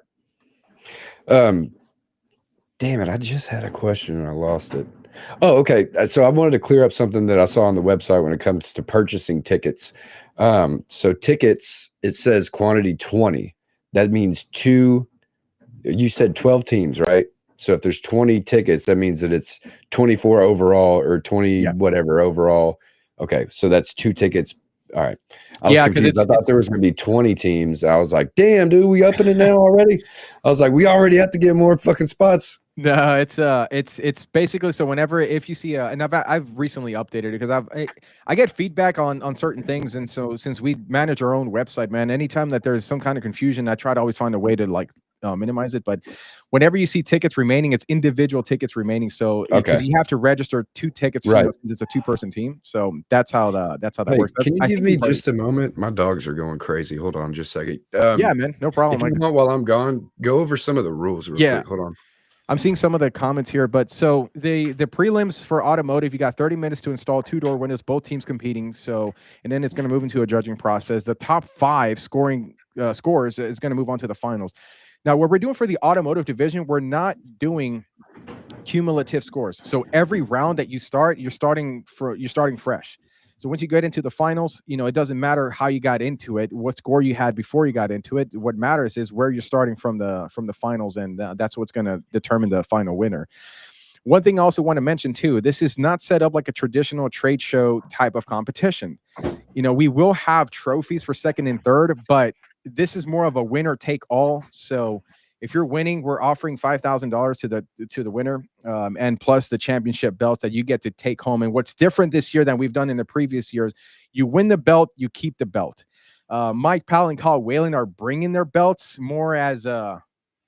Damn it, I just had a question and I lost it. Oh, okay. So I wanted to clear up something that I saw on the website when it comes to purchasing tickets. So tickets, it says quantity 20. That means you said 12 teams, right? So if there's 20 tickets, that means that it's 24 overall or 20 whatever overall. Okay, so that's 2 tickets. All right. I was confused. I thought there was going to be 20 teams. I was like, damn, dude, we upping it now already? I was like, we already have to get more fucking spots. No, it's basically, so whenever, if you see and I've recently updated it because I get feedback on certain things, and so since we manage our own website, man, anytime that there's some kind of confusion, I try to always find a way to like minimize it. But whenever you see tickets remaining, it's individual tickets remaining. So because you have to register 2 tickets, since it's a 2-person team. So that's how that works. Can you give me just a moment? My dogs are going crazy. Hold on just a second. Yeah, man, no problem. If you want, while I'm gone, go over some of the rules real quick. Hold on. I'm seeing some of the comments here, but so the prelims for automotive, you got 30 minutes to install 2-door windows, both teams competing. So, and then it's going to move into a judging process. The top 5 scoring scores is going to move on to the finals. Now, what we're doing for the automotive division, we're not doing cumulative scores. So every round that you start, you're starting fresh. So once you get into the finals, it doesn't matter how you got into it, what score you had before you got into it. What matters is where you're starting from the finals, and that's what's going to determine the final winner. One thing I also want to mention too, this is not set up like a traditional trade show type of competition. We will have trophies for second and third, but this is more of a winner take all. So if you're winning, we're offering $5,000 to the winner, and plus the championship belts that you get to take home. And what's different this year than we've done in the previous years, you win the belt, you keep the belt. Mike Powell and Kyle Whalen are bringing their belts more as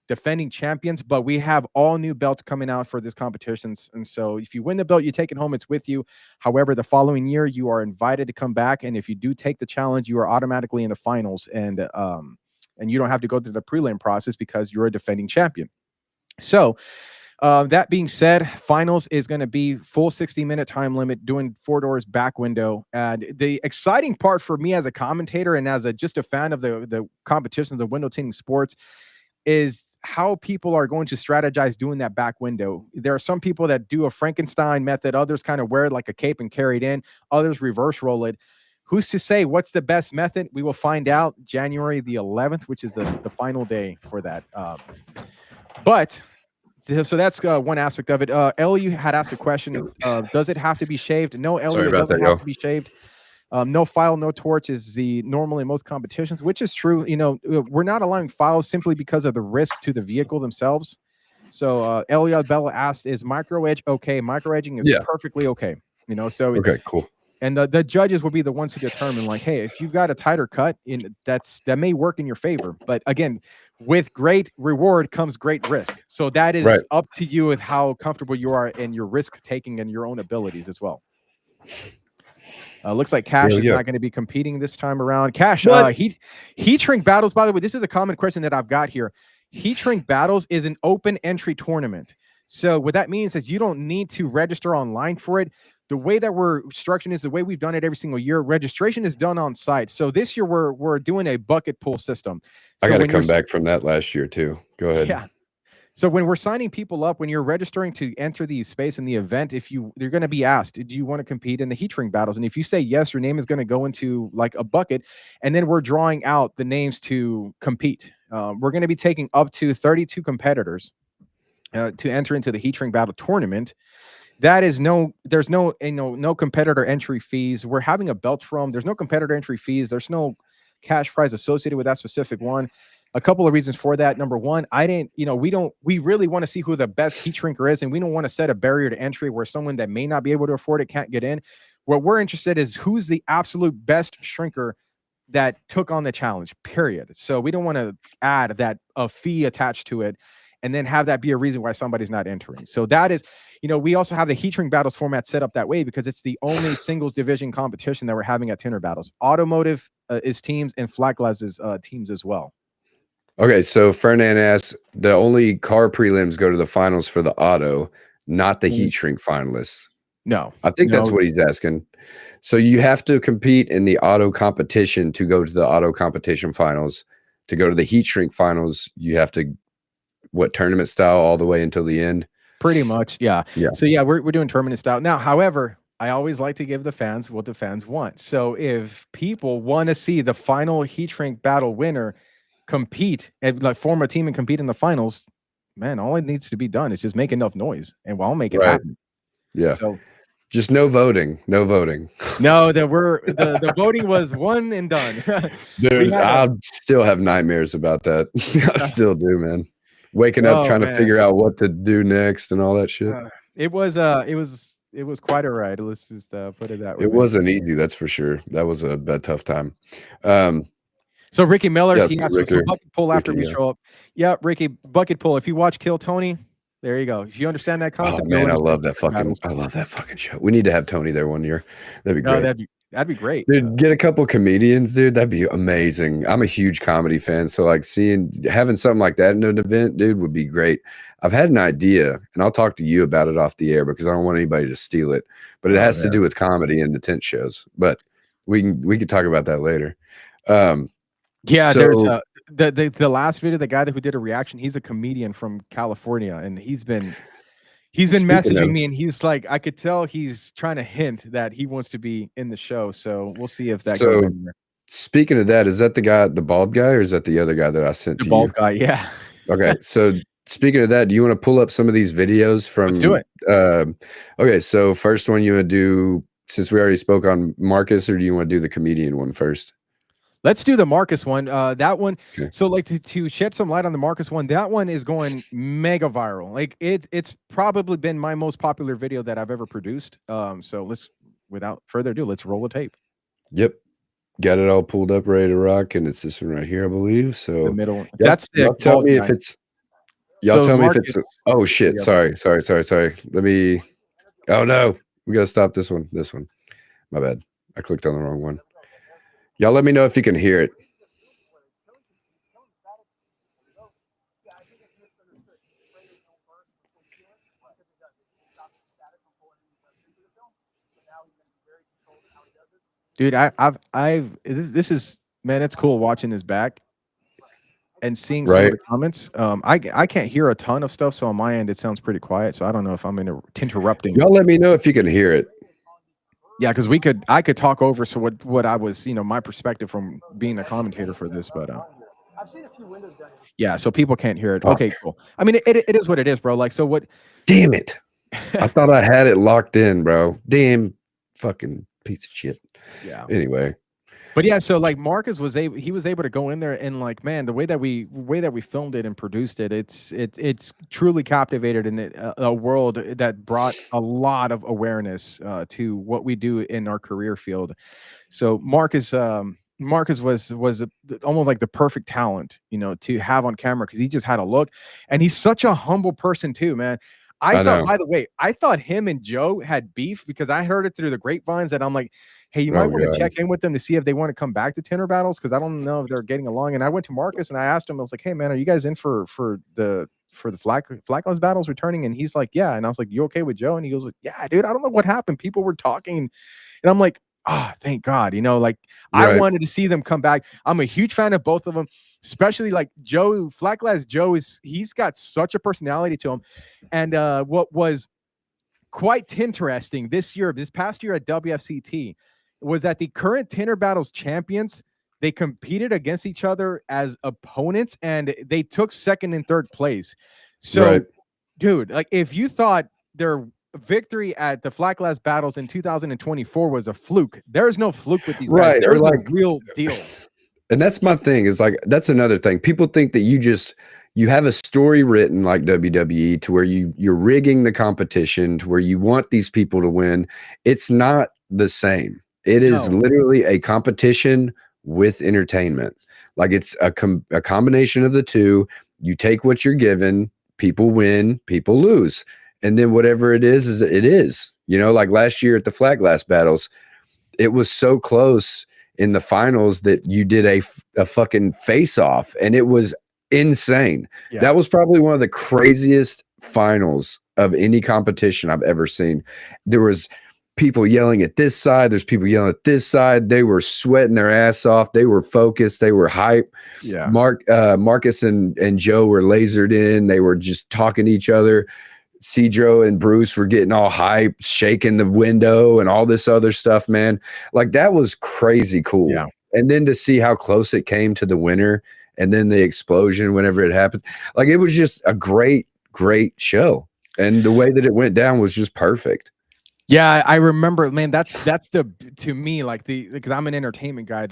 defending champions, but we have all new belts coming out for this competitions. And so if you win the belt, you take it home, it's with you. However, the following year, you are invited to come back. And if you do take the challenge, you are automatically in the finals. And you don't have to go through the prelim process because you're a defending champion. So that being said, finals is going to be full 60-minute time limit, doing 4 doors back window. And the exciting part for me as a commentator and as just a fan of the competitions, the window tinting sports, is how people are going to strategize doing that back window. There are some people that do a Frankenstein method. Others kind of wear it like a cape and carry it in. Others reverse roll it. Who's to say what's the best method? We will find out January the 11th, which is the final day for that. So that's one aspect of it. Ellie, you had asked a question. Does it have to be shaved? No, Ellie, it doesn't have to be shaved. No file, no torch is the normal in most competitions, which is true. We're not allowing files simply because of the risk to the vehicle themselves. So Elia Bella asked, is micro edge okay? Micro edging is perfectly okay. So okay, cool. And the judges will be the ones who determine, like, hey, if you've got a tighter cut, that may work in your favor. But again, with great reward comes great risk. So that is up to you with how comfortable you are in your risk taking and your own abilities as well. Looks like Cash is not going to be competing this time around. Cash, heat shrink battles, by the way, this is a common question that I've got here. Heat shrink battles is an open entry tournament. So what that means is you don't need to register online for it. The way that we're structuring is the way we've done it every single year. Registration is done on site. So this year we're doing a bucket pull system. So I got to come back from that last year too. Go ahead. Yeah. So when we're signing people up, when you're registering to enter the space in the event, they're going to be asked, do you want to compete in the heat shrink battles? And if you say yes, your name is going to go into like a bucket, and then we're drawing out the names to compete. We're going to be taking up to 32 competitors to enter into the heat shrink battle tournament. That is there's no competitor entry fees. We're having a belt from. There's no competitor entry fees. There's no cash prize associated with that specific one. A couple of reasons for that. Number one, we really want to see who the best heat shrinker is, and we don't want to set a barrier to entry where someone that may not be able to afford it can't get in. What we're interested in is who's the absolute best shrinker that took on the challenge, period. So we don't want to add a fee attached to it and then have that be a reason why somebody's not entering. So that is, we also have the heat shrink battles format set up that way because it's the only singles division competition that we're having at Tinter Battles. Automotive is teams and flat glass is teams as well. Okay, so Fernand asks, the only car prelims go to the finals for the auto, not the heat shrink finalists. No. I think that's what he's asking. So you have to compete in the auto competition to go to the auto competition finals. To go to the heat shrink finals, you have to, tournament style all the way until the end? Pretty much, yeah. So yeah, we're doing tournament style. Now, however, I always like to give the fans what the fans want. So if people want to see the final heat shrink battle winner compete and like form a team and compete in the finals, man, all it needs to be done is just make enough noise and I'll make it happen. Yeah. So just no voting. No, the voting was one and done. Dude, I still have nightmares about that. I still do, man. Waking up trying to figure out what to do next and all that shit. It was quite a ride. Let's just put it that way. It wasn't easy, that's for sure. That was a tough time. So Ricky Miller, he has some bucket pull after we show up. Yeah, Ricky, bucket pull. If you watch Kill Tony, there you go. If you understand that concept, man, I love that fucking show. We need to have Tony there one year. That'd be great. That'd be great, dude. Get a couple comedians, dude. That'd be amazing. I'm a huge comedy fan, so like having something like that in an event, dude, would be great. I've had an idea, and I'll talk to you about it off the air because I don't want anybody to steal it. But it has to do with comedy and the tent shows. But we can talk about that later. Yeah, the last video, the guy who did a reaction, he's a comedian from California, and he's been messaging me, and he's like, I could tell he's trying to hint that he wants to be in the show. So we'll see if that goes anywhere. Speaking of that, is that the guy, the bald guy, or is that the other guy that I sent to you? The bald guy, yeah. Okay, so speaking of that, do you want to pull up some of these videos from? Let's do it. Okay, so first one you want to do, since we already spoke on Marcus, or do you want to do the comedian one first? Let's do the Marcus one. That one. Okay. So like to shed some light on the Marcus one, that one is going mega viral. Like it's probably been my most popular video that I've ever produced. So let's, without further ado, let's roll the tape. Yep. Got it all pulled up, ready to rock, and it's this one right here, I believe. So the middle. Yep. That's the. Y'all tell me if it's. Y'all tell me if it's. Oh shit! Sorry. Let me. Oh no, we gotta stop this one. This one. My bad. I clicked on the wrong one. Y'all let me know if you can hear it. Dude, this is, man, it's cool watching this back and seeing some of the comments. I can't hear a ton of stuff, so on my end it sounds pretty quiet. So I don't know if I'm interrupting. Y'all let me know if you can hear it. Yeah, because I could talk over. So what I was, my perspective from being a commentator for this, but I've seen a few windows done. Yeah, so people can't hear it. Okay, cool. I mean, it is what it is, bro. Like, so what? Damn it! I thought I had it locked in, bro. Damn, fucking piece of shit. Yeah. Anyway. But yeah, so like Marcus was able to go in there, and like, man, the way that we filmed it and produced it, it's truly captivated in a world that brought a lot of awareness to what we do in our career field. So Marcus was almost like the perfect talent, to have on camera, because he just had a look, and he's such a humble person too, man. I thought, by the way, I thought him and Joe had beef, because I heard it through the grapevines that I'm like, hey, you might want to check in with them to see if they want to come back to Tinter Battles, because I don't know if they're getting along. And I went to Marcus and I asked him, I was like, hey man, are you guys in for the flagless battles returning? And he's like, yeah. And I was like, you okay with Joe? And he goes like, yeah, dude, I don't know what happened. People were talking, and I'm like, oh, thank God, like I wanted to see them come back. I'm a huge fan of both of them, especially like Joe. Flagglass Joe he's got such a personality to him. And what was quite interesting this past year at WFCT was that the current Tinter Battles champions, they competed against each other as opponents, and they took second and third place. So, dude, like, if you thought their victory at the Flagglass Battles in 2024 was a fluke, there is no fluke with these guys. They're like a real deal. And that's my thing, is like, that's another thing. People think that you have a story written like WWE, to where you're rigging the competition to where you want these people to win. It's not the same. It is literally a competition with entertainment. Like, it's a combination of the two. You take what you're given, people win, people lose. And then whatever it is it is. Like last year at the Flagglass Battles, it was so close in the finals that you did a fucking face-off, and it was insane. Yeah. That was probably one of the craziest finals of any competition I've ever seen. There was people yelling at this side, there's people yelling at this side. They were sweating their ass off. They were focused. They were hype. Yeah. Marcus and Joe were lasered in. They were just talking to each other. Cedro and Bruce were getting all hype, shaking the window and all this other stuff, man. Like, that was crazy cool. Yeah. And then to see how close it came to the winner, and then the explosion whenever it happened. Like, it was just a great, great show. And the way that it went down was just perfect. Yeah, I remember, man. That's to me, like, because I'm an entertainment guy.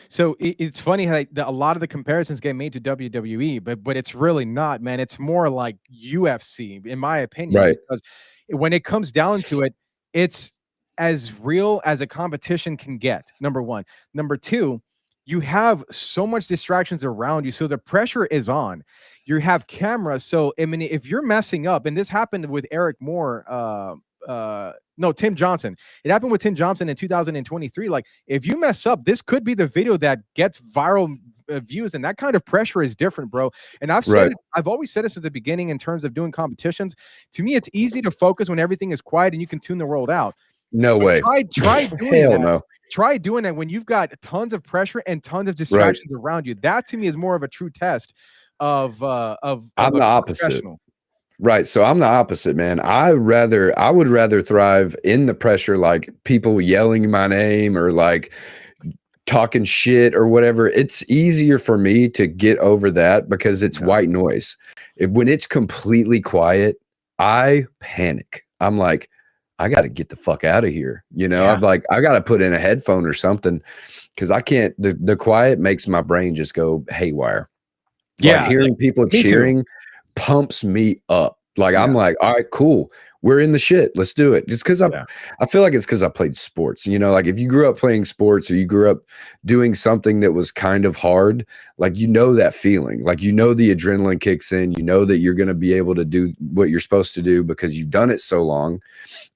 So it's funny how a lot of the comparisons get made to WWE, but it's really not, man. It's more like UFC, in my opinion. Right. Because when it comes down to it, it's as real as a competition can get. Number one. Number two, you have so much distractions around you, so the pressure is on. You have cameras, so I mean, if you're messing up, and this happened with Eric Moore. No, Tim Johnson. It happened with Tim Johnson in 2023. Like, if you mess up, this could be the video that gets viral views, and that kind of pressure is different, bro. And I've said it, I've always said this at the beginning in terms of doing competitions. To me, it's easy to focus when everything is quiet and you can tune the world out. No But way. try doing Hell that. no. Try doing that when you've got tons of pressure and tons of Right. distractions around you. That to me is more of a true test of I'm a the opposite. professional. Right. So I'm the opposite, man. I would rather thrive in the pressure, like people yelling my name or like talking shit or whatever. It's easier for me to get over that because it's Yeah. white noise. When it's completely quiet, I panic. I'm like, I got to get the fuck out of here. You know, Yeah. I got to put in a headphone or something because I can't. The quiet makes my brain just go haywire. Like Yeah. hearing people Me too. cheering pumps me up. Like I'm Yeah. like, all right, cool. We're in the shit. Let's do it. Just because Yeah. I feel like it's because I played sports. You know, like if you grew up playing sports or you grew up doing something that was kind of hard, like you know that feeling. Like you know the adrenaline kicks in. You know that you're going to be able to do what you're supposed to do because you've done it so long,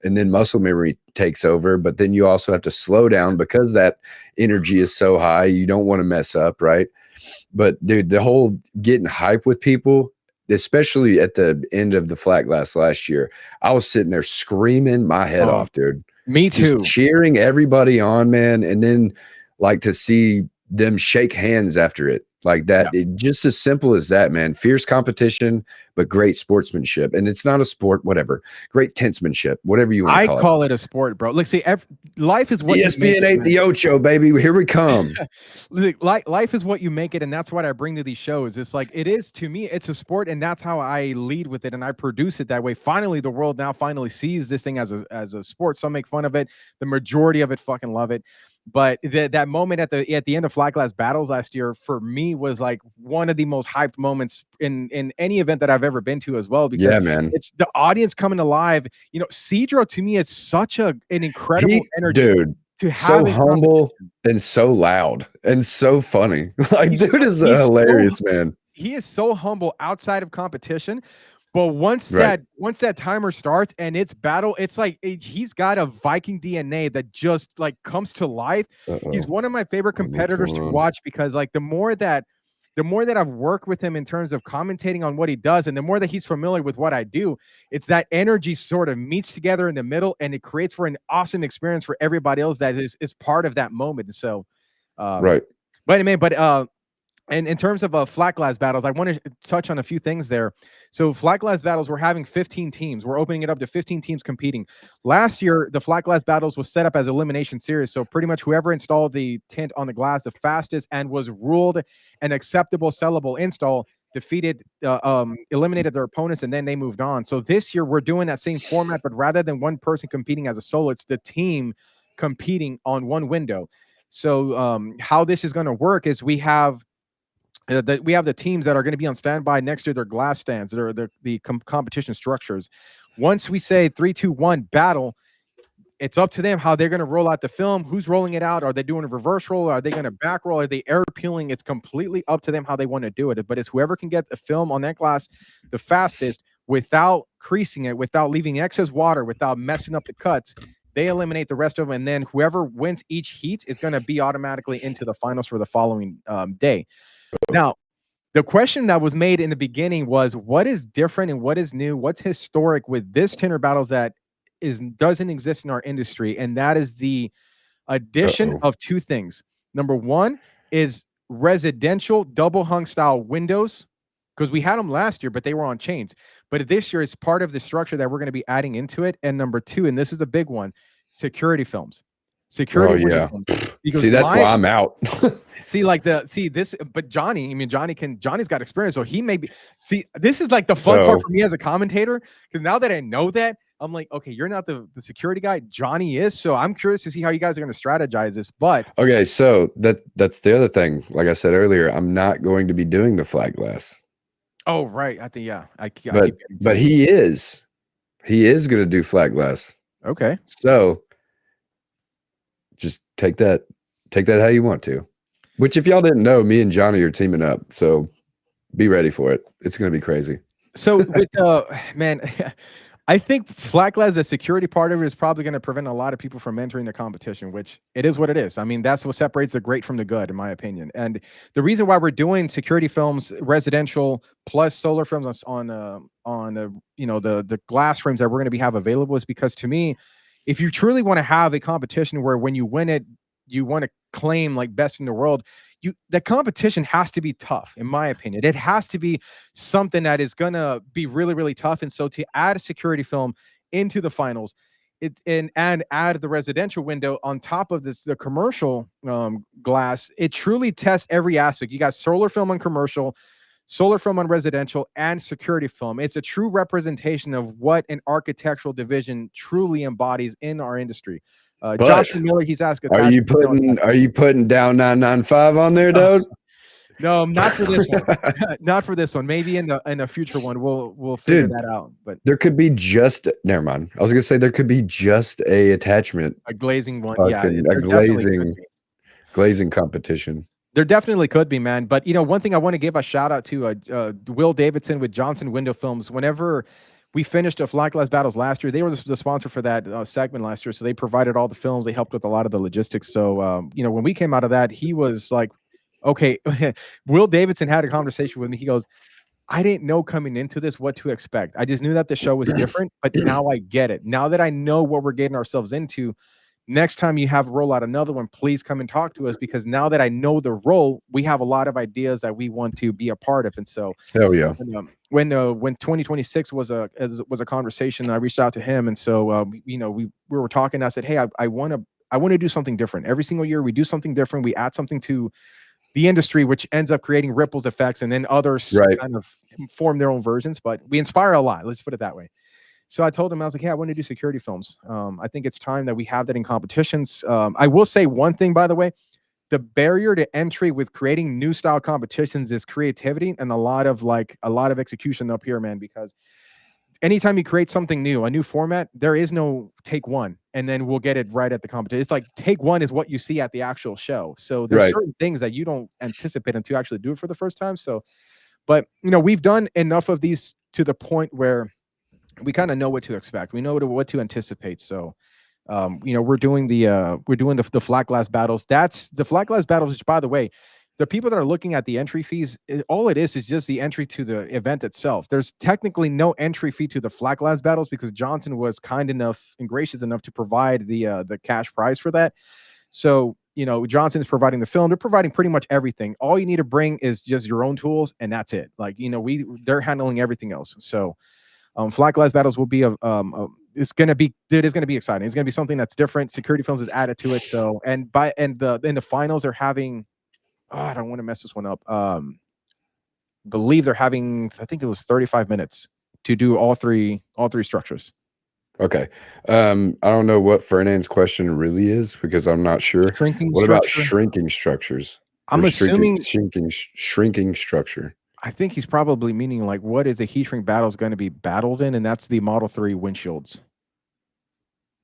and then muscle memory takes over. But then you also have to slow down because that energy is so high. You don't want to mess up, right? But dude, the whole getting hype with people, especially at the end of the flat glass last year, I was sitting there screaming my head off, dude. Me Just too. cheering everybody on, man. And then like to see them shake hands after it. Like that, Yeah. it just as simple as that, man. Fierce competition, but great sportsmanship. And it's not a sport, whatever. Great tintsmanship, whatever you want to I call it. call it a sport, bro. Like, see, life is what you make ESPN it, 8 man. the Ocho, baby. Here we come. Life is what you make it, and that's what I bring to these shows. It's like it is to me, it's a sport, and that's how I lead with it, and I produce it that way. Finally, the world now finally sees this thing as a sport. Some make fun of it. The majority of it fucking love it. But that moment at the end of Flat Glass Battles last year for me was like one of the most hyped moments in any event that I've ever been to as well, because Yeah, man. it's the audience coming alive. You know, Cedro to me is such an incredible energy, dude. to So have humble and so loud and so funny. Like, dude is hilarious, man. He is so humble outside of competition. But once Right. that timer starts and it's battle, it's like he's got a Viking DNA that just like comes to life. He's one of my favorite competitors to watch because like the more that I've worked with him in terms of commentating on what he does, and the more that he's familiar with what I do, it's that energy sort of meets together in the middle, and it creates for an awesome experience for everybody else that is part of that moment. So, Right. And in terms of flat glass battles, I want to touch on a few things there. So flat glass battles, we're having 15 teams. We're opening it up to 15 teams competing. Last year, the flat glass battles was set up as elimination series. So pretty much whoever installed the tint on the glass the fastest and was ruled an acceptable sellable install eliminated their opponents, and then they moved on. So this year we're doing that same format, but rather than one person competing as a solo, it's the team competing on one window. So how this is going to work is we have the teams that are going to be on standby next to their glass stands, the competition structures. Once we say 3, 2, 1 battle, it's up to them how they're going to roll out the film. Who's rolling it out? Are they doing a reverse roll? Are they going to back roll? Are they air peeling? It's completely up to them how they want to do it. But it's whoever can get the film on that glass the fastest without creasing it, without leaving excess water, without messing up the cuts. They eliminate the rest of them, and then whoever wins each heat is going to be automatically into the finals for the following day. Now, the question that was made in the beginning was, what is different and what is new? What's historic with this Tinter Battles that doesn't exist in our industry? And that is the addition of two things. Number one is residential double hung style windows, because we had them last year, but they were on chains. But this year is part of the structure that we're going to be adding into it. And number two, and this is a big one, security films. Security window films. See, that's why I'm out. But Johnny's got experience, so he may be. See, this is like the fun part for me as a commentator, because now that I know that, I'm like, okay, you're not the security guy, Johnny is. So I'm curious to see how you guys are going to strategize this. But okay, so that's the other thing. Like I said earlier, I'm not going to be doing the flat glass. Oh, right. I think but he is going to do flat glass. Okay. So just take that how you want to. Which, if y'all didn't know, me and Johnny are teaming up. So be ready for it. It's going to be crazy. So with man, I think flat glass, the security part of it, is probably going to prevent a lot of people from entering the competition, which it is what it is. I mean, that's what separates the great from the good, in my opinion. And the reason why we're doing security films, residential plus solar films on the glass frames that we're going to have available is because, to me, if you truly want to have a competition where when you win it, you want to claim like best in the world, the competition has to be tough, in my opinion. It has to be something that is gonna be really, really tough. And so to add a security film into the finals, and add the residential window on top of the commercial glass, it truly tests every aspect. You got solar film on commercial, solar film on residential, and security film. It's a true representation of what an architectural division truly embodies in our industry. Joshua Miller, he's asking, are you putting down 995 on there, dude? No, not for this one. Not for this one. Maybe in a future one we'll figure that out. But there could be just never mind. I was gonna say there could be just a attachment, a glazing one. A glazing competition. There definitely could be, man. But one thing I want to give a shout out to Will Davidson with Johnson Window Films. Whenever we finished the Flat Glass Battles last year, they were the sponsor for that segment last year. So they provided all the films. They helped with a lot of the logistics. So when we came out of that, he was like, okay, Will Davidson had a conversation with me. He goes, I didn't know coming into this what to expect. I just knew that the show was different, but now I get it. Now that I know what we're getting ourselves into, next time you have roll out another one, please come and talk to us, because now that I know the role, we have a lot of ideas that we want to be a part of. And so, hell yeah. When 2026 was a conversation, I reached out to him, and so we were talking. I said, hey, I want to do something different. Every single year we do something different. We add something to the industry, which ends up creating ripples effects, and then others kind of form their own versions. But we inspire a lot. Let's put it that way. So I told him, I was like, hey, I want to do security films. I think it's time that we have that in competitions. I will say one thing, by the way, the barrier to entry with creating new style competitions is creativity and a lot of execution up here, man, because anytime you create something new, a new format, there is no take one and then we'll get it right at the competition. It's like take one is what you see at the actual show. So there's certain things that you don't anticipate until you actually do it for the first time. So, but we've done enough of these to the point where we kind of know what to expect. We know what to anticipate. So, we're doing the flat glass battles. That's the flat glass battles, which, by the way, the people that are looking at the entry fees, all it is just the entry to the event itself. There's technically no entry fee to the flat glass battles because Johnson was kind enough and gracious enough to provide the cash prize for that. So, Johnson is providing the film. They're providing pretty much everything. All you need to bring is just your own tools, and that's it. Like, they're handling everything else. So, flat glass battles will be it's going to be exciting. It's going to be something that's different. Security films is added to it. So, in the finals are having, I don't want to mess this one up. Believe they're having, I think it was 35 minutes to do all three structures. Okay. I don't know what Fernand's question really is because I'm not sure. About shrinking structures? I'm assuming shrinking structure. I think he's probably meaning like, what is the heat shrink battles going to be battled in? And that's the Model 3 windshields.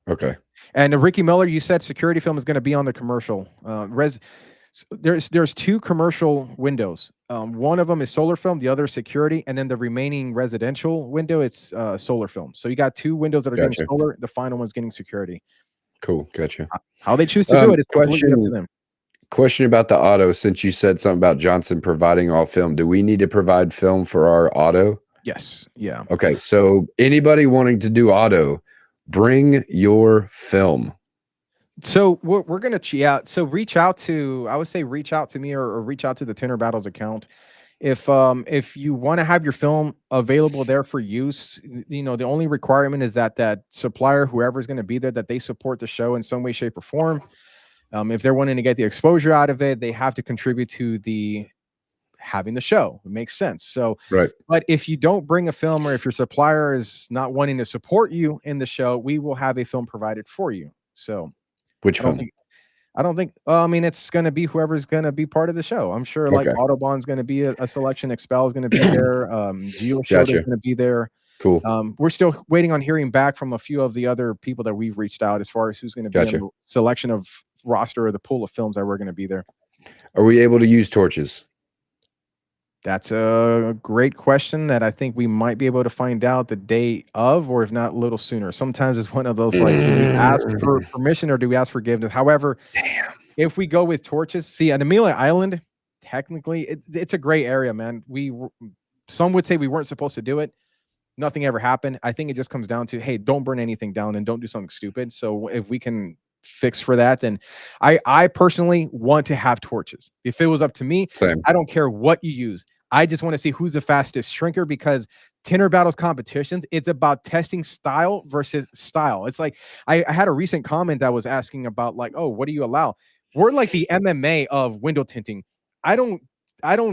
Okay. And Ricky Miller, you said security film is going to be on the commercial. There's two commercial windows. One of them is solar film, the other is security, and then the remaining residential window, it's solar film. So you got two windows that are getting solar. The final one's getting security. Cool. Gotcha. How they choose to do it is completely up to them. Question about the auto, since you said something about Johnson providing all film, do we need to provide film for our auto? Yes. Yeah. Okay. So anybody wanting to do auto, bring your film. So we're going to So reach out to me or reach out to the Tinter Battles account. If you want to have your film available there for use, the only requirement is that supplier, whoever is going to be there, that they support the show in some way, shape, or form. If they're wanting to get the exposure out of it, they have to contribute to having the show. It makes sense. So, right. But if you don't bring a film, or if your supplier is not wanting to support you in the show, we will have a film provided for you. So, which film? I don't think. It's going to be whoever's going to be part of the show. I'm sure, like Autobahn's going to be a selection. Expel is going to be there. GeoShield is going to be there. Cool. We're still waiting on hearing back from a few of the other people that we've reached out as far as who's going to be in the selection of roster or the pool of films that we're going to be there. Are we able to use torches? That's a great question that I think we might be able to find out the day of, or if not a little sooner. Sometimes it's one of those, like, do we ask for permission or do we ask forgiveness? However, if we go with torches, see, on Amelia Island, technically it's a gray area, man. Some would say we weren't supposed to do it. nothing ever happened. I think it just comes down to, hey, don't burn anything down and don't do something stupid. So if we can fix for that, then I personally want to have torches. If it was up to me, Same. I don't care what you use. I just want to see who's the fastest shrinker, because Tinter Battles competitions, it's about testing style versus style. It's like I had a recent comment that was asking about like, oh, what do you allow? We're like the MMA of window tinting. I don't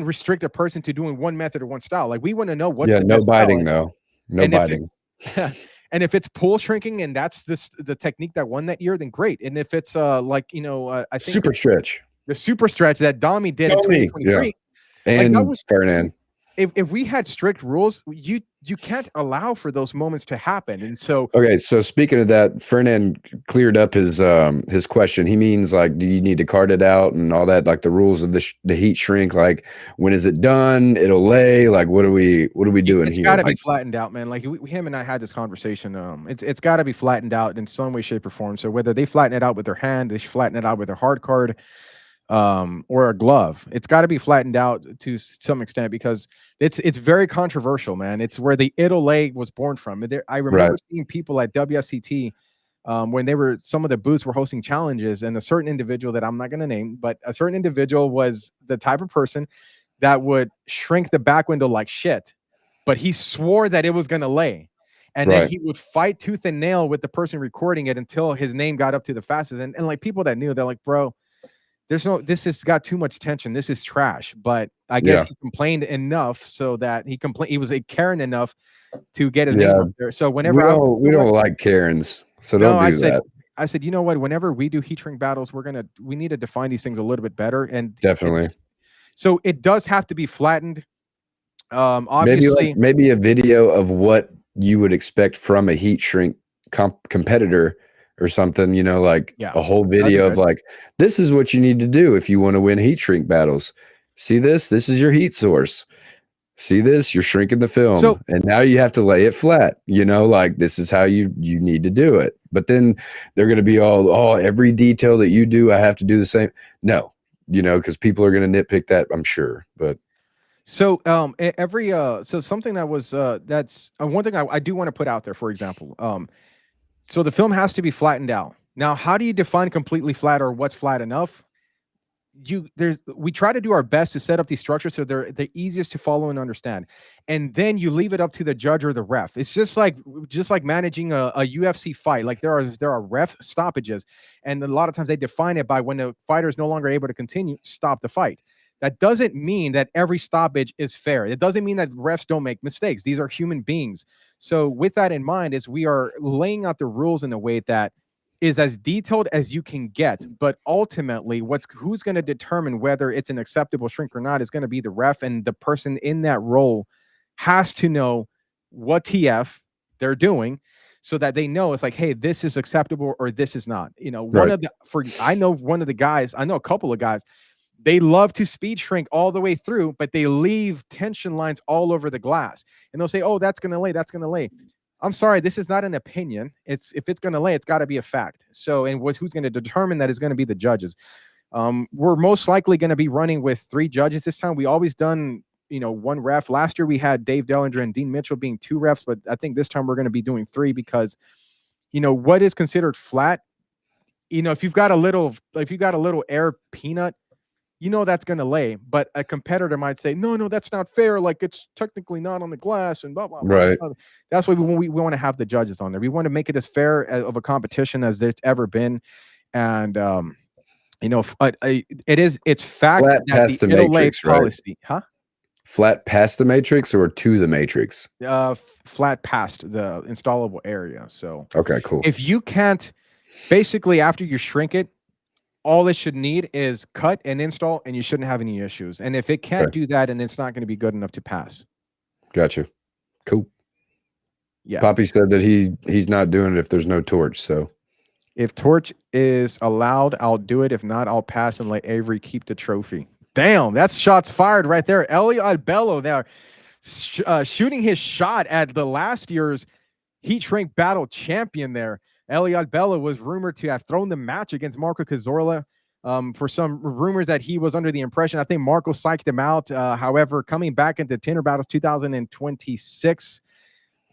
restrict a person to doing one method or one style. Like, we want to know what's the no best style. biting though. No And if biting. and if it's pool shrinking and that's the technique that won that year, then great. And if it's like, you know, I think Super stretch. the super stretch that Domi did in 2023, and like that was Fernand. If we had strict rules, you can't allow for those moments to happen. And so, okay, so speaking of that, Fernand cleared up his question. He means like, do you need to card it out and all that, like the rules of the heat shrink, like when is it done, it'll lay, like what are we doing it's here? got to like, be flattened out, man. Like him and I had this conversation. It's got to be flattened out in some way, shape, or form. So whether they flatten it out with their hand, they flatten it out with their hard card, or a glove, it's got to be flattened out to some extent, because it's very controversial, man. It's where the it'll lay was born from. I remember seeing people at WFCT when some of the booths were hosting challenges, and a certain individual that I'm not going to name, but a certain individual was the type of person that would shrink the back window like shit, but he swore that it was going to lay. And then he would fight tooth and nail with the person recording it until his name got up to the fastest. And like people that knew, they're like, bro, this has got too much tension. This is trash. But I guess he complained enough so that he was a Karen enough to get his name up there. So whenever we don't like Karens, so don't do that. I said, you know what? Whenever we do heat shrink battles, we need to define these things a little bit better. And definitely. So it does have to be flattened. Obviously, maybe a video of what you would expect from a heat shrink competitor or something, you know, like a whole video of like, this is what you need to do if you want to win heat shrink battles. See this is your heat source. See this, you're shrinking the film, and now you have to lay it flat, you know, like this is how you need to do it. But then they're going to be all every detail that you do, I have to do the same. No, you know, because people are going to nitpick that, I'm sure. But so so something that was that's one thing I do want to put out there, for example, so the film has to be flattened out. Now, how do you define completely flat, or what's flat enough? We try to do our best to set up these structures so they're the easiest to follow and understand, and then you leave it up to the judge or the ref. It's just like managing a UFC fight. Like there are ref stoppages, and a lot of times they define it by when the fighter is no longer able to continue, stop the fight. That doesn't mean that every stoppage is fair. It doesn't mean that refs don't make mistakes. These are human beings. So with that in mind, is we are laying out the rules in a way that is as detailed as you can get. But ultimately, who's going to determine whether it's an acceptable shrink or not is going to be the ref, and the person in that role has to know what TF they're doing so that they know it's like, hey, this is acceptable or this is not. You know, I know a couple of guys, they love to speed shrink all the way through, but they leave tension lines all over the glass. And they'll say, oh, that's going to lay, that's going to lay. I'm sorry, this is not an opinion. If it's going to lay, it's got to be a fact. So, and who's going to determine that is going to be the judges. We're most likely going to be running with 3 judges this time. We always done, you know, 1 ref. Last year we had Dave Dellinger and Dean Mitchell being 2 refs, but I think this time we're going to be doing 3 because, you know, what is considered flat, you know, if you've got a little air peanut, you know that's going to lay. But a competitor might say, no, that's not fair. Like it's technically not on the glass and blah, blah, blah. Right. That's why we want to have the judges on there. We want to make it as fair of a competition as it's ever been. And, you know, it's fact flat that past the matrix, policy, right? Flat past the matrix or to the matrix? Flat past the installable area. So, okay, cool. If you can't, basically after you shrink it, all it should need is cut and install, and you shouldn't have any issues. And if it can't do that, and it's not going to be good enough to pass. Gotcha. Cool. Yeah. Poppy said that he's not doing it if there's no torch. So if torch is allowed, I'll do it. If not, I'll pass and let Avery keep the trophy. Damn, that's shots fired right there. Elliot Bello there shooting his shot at the last year's heat shrink battle champion there. Elliot Bello was rumored to have thrown the match against Marco Cazorla for some rumors that he was under the impression. I think Marco psyched him out. However, coming back into Tinter Battles 2026,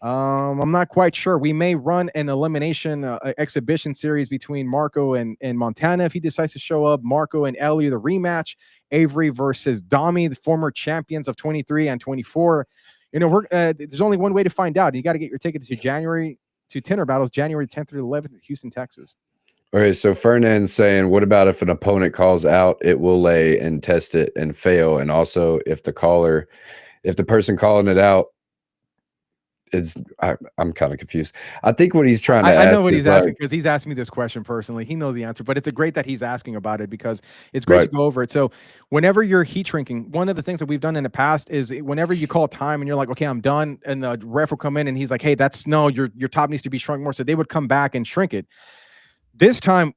I'm not quite sure. We may run an elimination exhibition series between Marco and Montana if he decides to show up. Marco and Ellie, the rematch. Avery versus Dami, the former champions of 23 and 24. You know, there's only one way to find out. You got to get your ticket to Tinter Battles, January 10th through 11th in Houston, Texas. All right, so Fernand's saying, what about if an opponent calls out, it will lay and test it and fail? And also if the person calling it out I'm kind of confused. I think what he's trying to ask. I know what he's asking because he's asked me this question personally. He knows the answer, but it's great that he's asking about it because it's great to go over it. So whenever you're heat shrinking, one of the things that we've done in the past is whenever you call time and you're like, okay, I'm done. And the ref will come in and he's like, hey, your top needs to be shrunk more. So they would come back and shrink it. This time,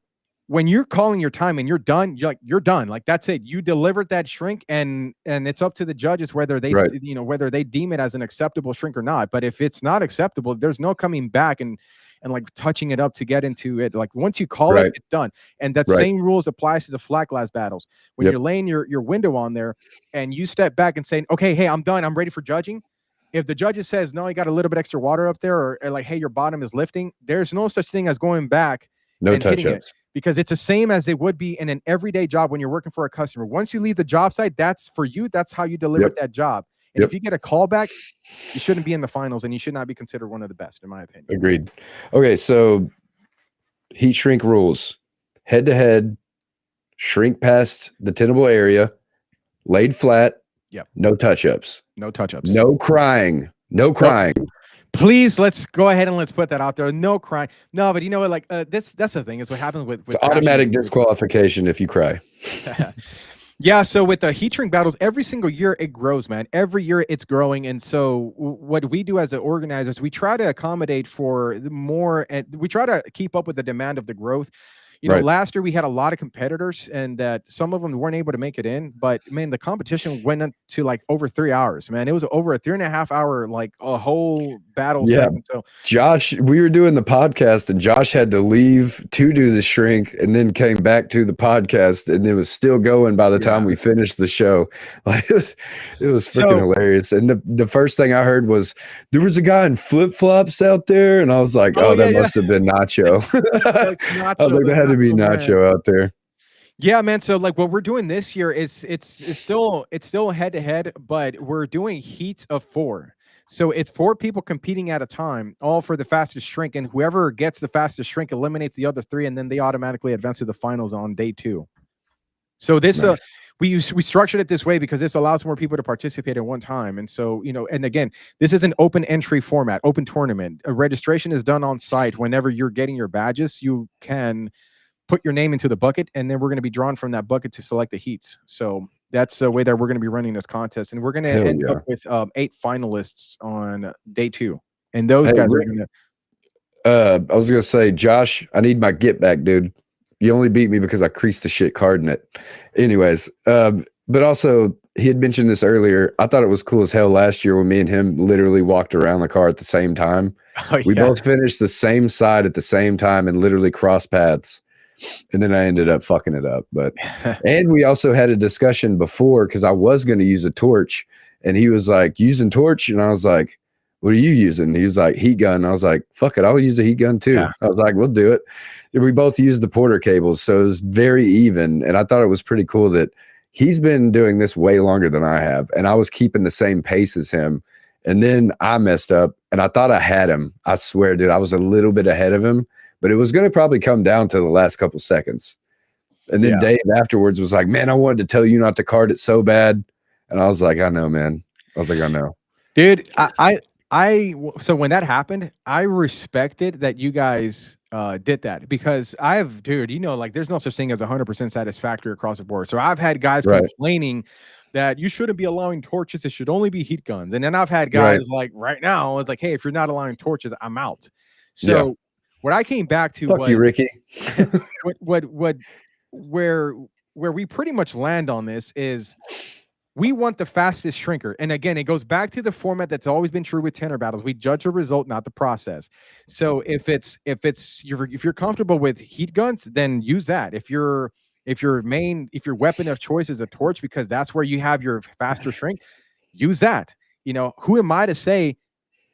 when you're calling your time and you're done, you're done. Like that's it. You delivered that shrink, and it's up to the judges whether they whether they deem it as an acceptable shrink or not. But if it's not acceptable, there's no coming back and like touching it up to get into it. Like once you call it, it's done. And that same rules applies to the flat glass battles. When you're laying your window on there and you step back and say, okay, hey, I'm done. I'm ready for judging. If the judges says, no, you got a little bit extra water up there, or like, hey, your bottom is lifting, there's no such thing as going back. No touch-ups. Because it's the same as it would be in an everyday job when you're working for a customer. Once you leave the job site, that's for you. That's how you delivered that job. And if you get a callback, you shouldn't be in the finals and you should not be considered one of the best, in my opinion. Agreed. Okay, so heat shrink rules. Head-to-head, shrink past the tenable area, laid flat, no touch-ups. No touch-ups. No crying. No crying. Nope. Please, let's go ahead and let's put that out there. No crying. No, but you know what? Like that's the thing is what happens with it's automatic disqualification if you cry. Yeah. So with the heat shrink battles, every single year it grows, man. Every year it's growing, and so what we do as organizers, we try to accommodate for more, and we try to keep up with the demand of the growth. You know, last year we had a lot of competitors, and that some of them weren't able to make it in. But man, the competition went into like over 3 hours. Man, it was over a 3.5 hour, like a whole battle segment. So Josh, we were doing the podcast, and Josh had to leave to do the shrink, and then came back to the podcast, and it was still going by the time we finished the show. Like it was freaking hilarious. And the first thing I heard was there was a guy in flip flops out there, and I was like, oh, that must have been Nacho. I was like, that had to be Nacho out there. Yeah, man. So like what we're doing this year is it's still head to head, but we're doing heats of 4. So it's 4 people competing at a time, all for the fastest shrink, and whoever gets the fastest shrink eliminates the other 3, and then they automatically advance to the finals on day 2. So this we structured it this way because this allows more people to participate at one time. And so, you know, and again, this is an open entry format, open tournament. A registration is done on site. Whenever you're getting your badges, you can put your name into the bucket, and then we're going to be drawn from that bucket to select the heats. So that's the way that we're going to be running this contest, and we're going to end up with 8 finalists on day 2, and those guys are going to. I was going to say, Josh, I need my get back, dude. You only beat me because I creased the shit card in it. Anyways, but also he had mentioned this earlier. I thought it was cool as hell last year when me and him literally walked around the car at the same time. We both finished the same side at the same time and literally crossed paths. And then I ended up fucking it up. But and we also had a discussion before because I was going to use a torch, and he was like, using torch, and I was like, what are you using? He was like, heat gun. I was like, fuck it, I'll use a heat gun too. I was like, we'll do it. And we both used the Porter cables, so it was very even. And I thought it was pretty cool that he's been doing this way longer than I have, and I was keeping the same pace as him. And then I messed up, and I thought I had him. I swear, dude, I was a little bit ahead of him. But it was going to probably come down to the last couple seconds. And then Dave afterwards was like, man, I wanted to tell you not to card it so bad. And I was like, I know, man. I was like, I know. Dude, so when that happened, I respected that you guys did that because dude, you know, like there's no such thing as 100% satisfactory across the board. So I've had guys complaining that you shouldn't be allowing torches. It should only be heat guns. And then I've had guys like right now, it's like, hey, if you're not allowing torches, I'm out. So what I came back to was you, Ricky. where we pretty much land on this is we want the fastest shrinker. And again, it goes back to the format that's always been true with Tinter battles. We judge the result, not the process. So if you're comfortable with heat guns, then use that. If your weapon of choice is a torch because that's where you have your faster shrink, use that. You know, who am I to say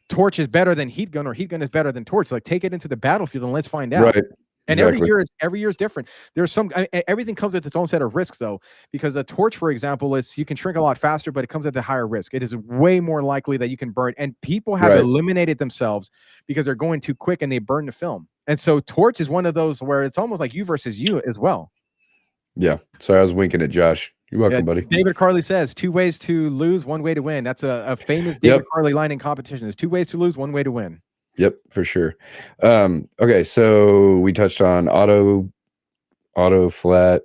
torch is better than heat gun or heat gun is better than torch. Like, take it into the battlefield and let's find out. Right. And Exactly. every year is different. There's some everything comes with its own set of risks, though, because a torch, for example, is you can shrink a lot faster, but it comes at the higher risk. It is way more likely that you can burn, and people have eliminated themselves because they're going too quick and they burn the film. And so torch is one of those where it's almost like you versus you as well. Yeah. Sorry, I was winking at Josh. You're welcome, buddy. David Carley says 2 ways to lose, 1 way to win. That's a famous David Carley line in competition. There's 2 ways to lose, 1 way to win. Yep, for sure. Okay, so we touched on auto flat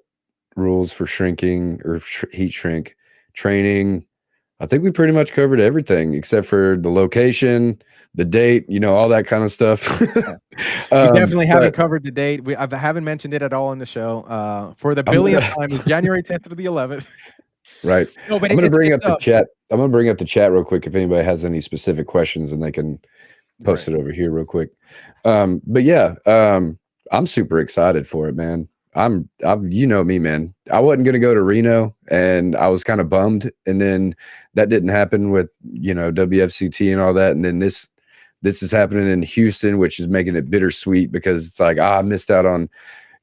rules for shrinking or heat shrink training. I think we pretty much covered everything except for the location, the date, all that kind of stuff. We definitely haven't covered the date. I haven't mentioned it at all in the show. For the billionth time, it's January 10th through the 11th. Right. No, but I'm going to bring up the chat. I'm going to bring up the chat real quick if anybody has any specific questions, and they can post it over here real quick. But yeah, I'm super excited for it, man. I'm you know me, man. I wasn't going to go to Reno, and I was kind of bummed, and then that didn't happen with WFCT and all that, and then this is happening in Houston, which is making it bittersweet because it's like, I missed out on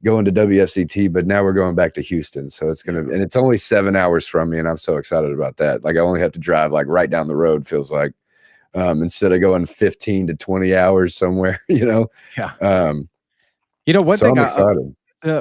going to WFCT, but now we're going back to Houston, so it's gonna, and it's only 7 hours from me, and I'm so excited about that. Like, I only have to drive like right down the road, feels like, instead of going 15 to 20 hours somewhere, Yeah. One so thing I'm excited.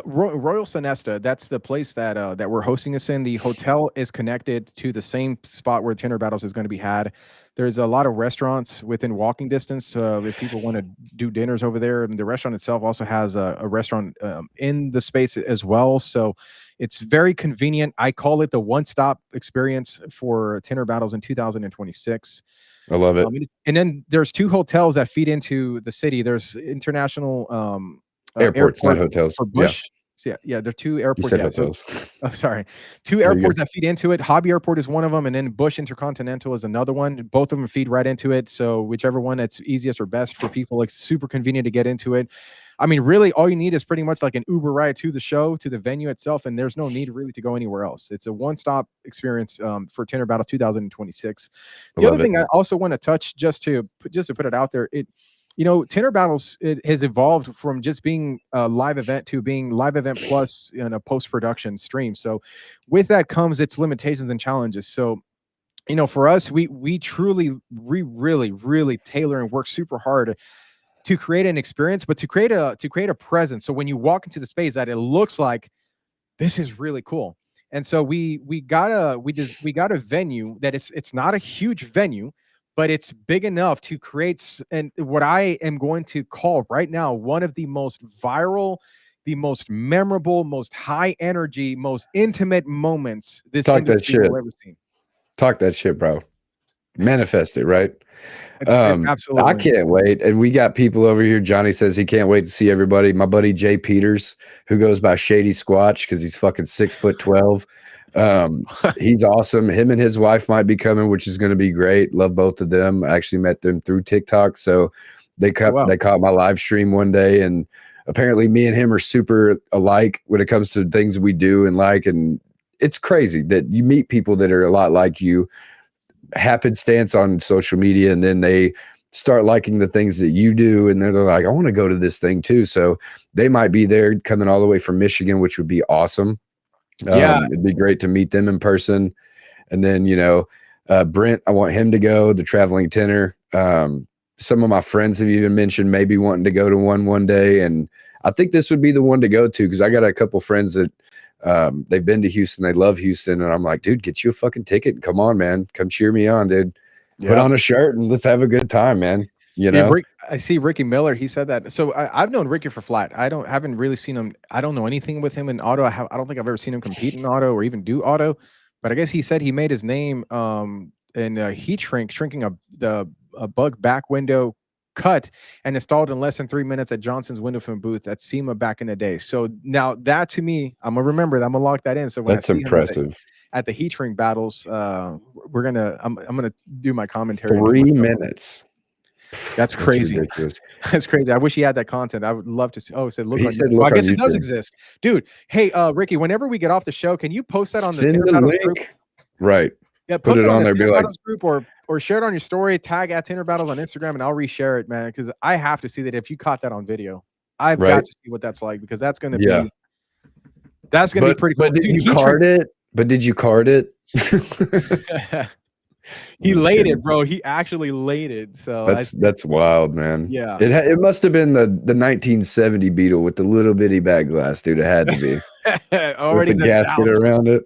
Royal Sonesta, that's the place that we're hosting this in. The hotel is connected to the same spot where Tinter Battles is going to be had. There's a lot of restaurants within walking distance if people want to do dinners over there. And the restaurant itself also has a restaurant in the space as well. So it's very convenient. I call it the one-stop experience for Tinter Battles in 2026. I love it. And then there's 2 hotels that feed into the city. There's international airports, not hotels. For Bush. Yeah, there are 2 airports. You said hotels. Sorry. 2 airports that feed into it. Hobby Airport is one of them, and then Bush Intercontinental is another one. Both of them feed right into it. So whichever one that's easiest or best for people, like, super convenient to get into it. I mean, really, all you need is pretty much like an Uber ride to the show, to the venue itself, and there's no need really to go anywhere else. It's a one-stop experience for Tinter Battle 2026. The other thing I also want to touch, just to put it out there, Tinter Battles, it has evolved from just being a live event to being live event plus in a post-production stream. So with that comes its limitations and challenges. So, for us, we really, really tailor and work super hard to create an experience, but to create a presence. So when you walk into the space, that it looks like this is really cool. And so we got a venue that it's not a huge venue, but it's big enough to create and what I am going to call right now one of the most viral, the most memorable, most high energy, most intimate moments this industry will ever seen. Talk that shit, bro. Manifest it, right? Absolutely. I can't wait. And we got people over here. Johnny says he can't wait to see everybody. My buddy Jay Peters, who goes by Shady Squatch because he's fucking 6'12". He's awesome. Him and his wife might be coming, which is going to be great. Love both of them. I actually met them through TikTok. So they caught my live stream one day, and apparently me and him are super alike when it comes to things we do and like, and it's crazy that you meet people that are a lot like you, happenstance on social media, and then they start liking the things that you do, and they're like, I want to go to this thing too. So they might be there coming all the way from Michigan, which would be awesome. It'd be great to meet them in person. And then Brent, I want him to go, the traveling tinner. Some of my friends have even mentioned maybe wanting to go to one day, and I think this would be the one to go to because I got a couple friends that they've been to Houston, they love Houston, and I'm like, dude, get you a fucking ticket and come on, man, come cheer me on, dude. Put on a shirt and let's have a good time, man. I see Ricky Miller, he said that. So I've known Ricky for flat. Haven't really seen him. I don't know anything with him in auto. I don't think I've ever seen him compete in auto or even do auto, but I guess he said he made his name in heat shrinking a bug back window cut and installed in less than 3 minutes at Johnson's window film booth at SEMA back in the day. So now that, to me, I'm gonna remember that. I'm gonna lock that in. So when that's impressive. At the heat shrink battles, I'm gonna do my commentary. 3 minutes. That's crazy. That's crazy. I wish he had that content. I would love to see. Oh, it said look. I guess it does exist, dude. Hey, Ricky, whenever we get off the show, can you post that on the Tinter Battles group? Right. Yeah, put it on there. Be like, group, or or share it on your story. Tag at Tinter Battles on Instagram, and I'll reshare it, man. Because I have to see that. If you caught that on video, I've got to see what that's like, because that's gonna be pretty cool. But did Dude, you card it? But did you card it? He laid it, bro. He actually laid it. So that's wild, man. Yeah, it must have been the 1970 Beetle with the little bitty back glass, dude. It had to be. Already with the gasket doubts. around it.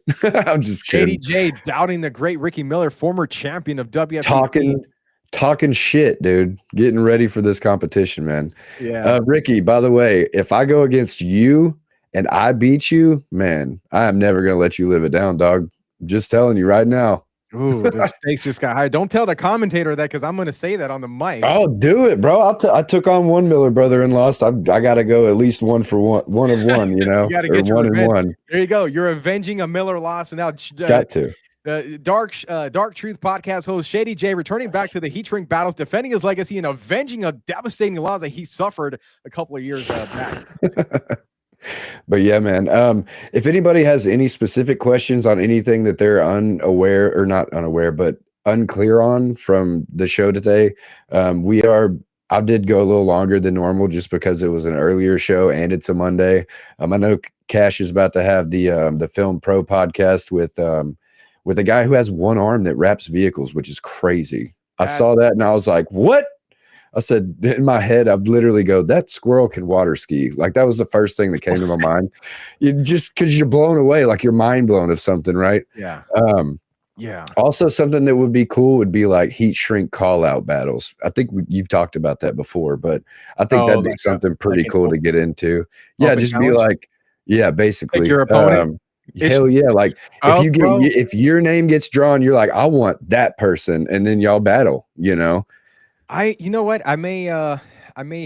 I'm just Shady kidding. J doubting the great Ricky Miller, former champion of WFC. Talking shit, dude. Getting ready for this competition, man. Yeah. Ricky, by the way, if I go against you and I beat you, man, I am never gonna let you live it down, dog. Just telling you right now. Ooh, the stakes just got higher. Don't tell the commentator that, because I'm going to say that on the mic. Oh, do it, bro. I took on one Miller brother and lost. I got to go at least one of one, you know. You got to get your one revenge. and one. There you go. You're avenging a Miller loss. And now got to. Dark Truth podcast host Shady J returning back to the heat shrink battles, defending his legacy and avenging a devastating loss that he suffered a couple of years back. But yeah, man, if anybody has any specific questions on anything that they're unaware, or not unaware, but unclear on from the show today, I did go a little longer than normal just because it was an earlier show and it's a Monday. I know Cash is about to have the Film Pro podcast with a guy who has one arm that wraps vehicles, which is crazy. I saw that and I was like, what? I said, in my head, I'd literally go, that squirrel can water ski. Like, that was the first thing that came to my mind. Just because you're blown away, like you're mind blown of something, right? Yeah. Yeah. Also, something that would be cool would be like heat shrink call out battles. I think you've talked about that before, but I think that'd be something pretty cool to get into. Yeah, just be like, basically. Like your opponent? Hell yeah. Like if your name gets drawn, you're like, I want that person. And then y'all battle, you know? You know what? I may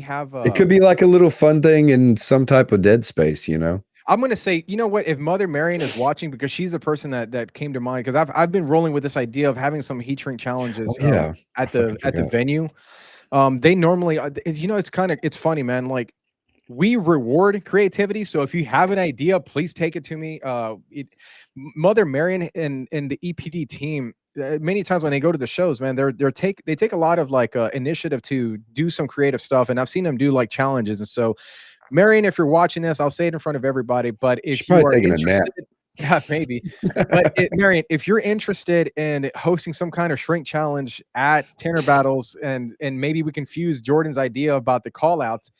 have it could be like a little fun thing in some type of dead space, you know. I'm gonna say, you know what, if Mother Marion is watching, because she's the person that came to mind, because I've been rolling with this idea of having some heat shrink challenges at the venue. They normally, you know, it's funny, man. Like, we reward creativity, so if you have an idea, please take it to me. Mother Marion and the EPD team, many times when they go to the shows, man, they take a lot of like initiative to do some creative stuff, and I've seen them do like challenges. And so, Marion, if you're watching this, I'll say it in front of everybody, but if you are interested, yeah, maybe. But Marion, if you're interested in hosting some kind of shrink challenge at Tinter Battles, and maybe we can fuse Jordan's idea about the call outs,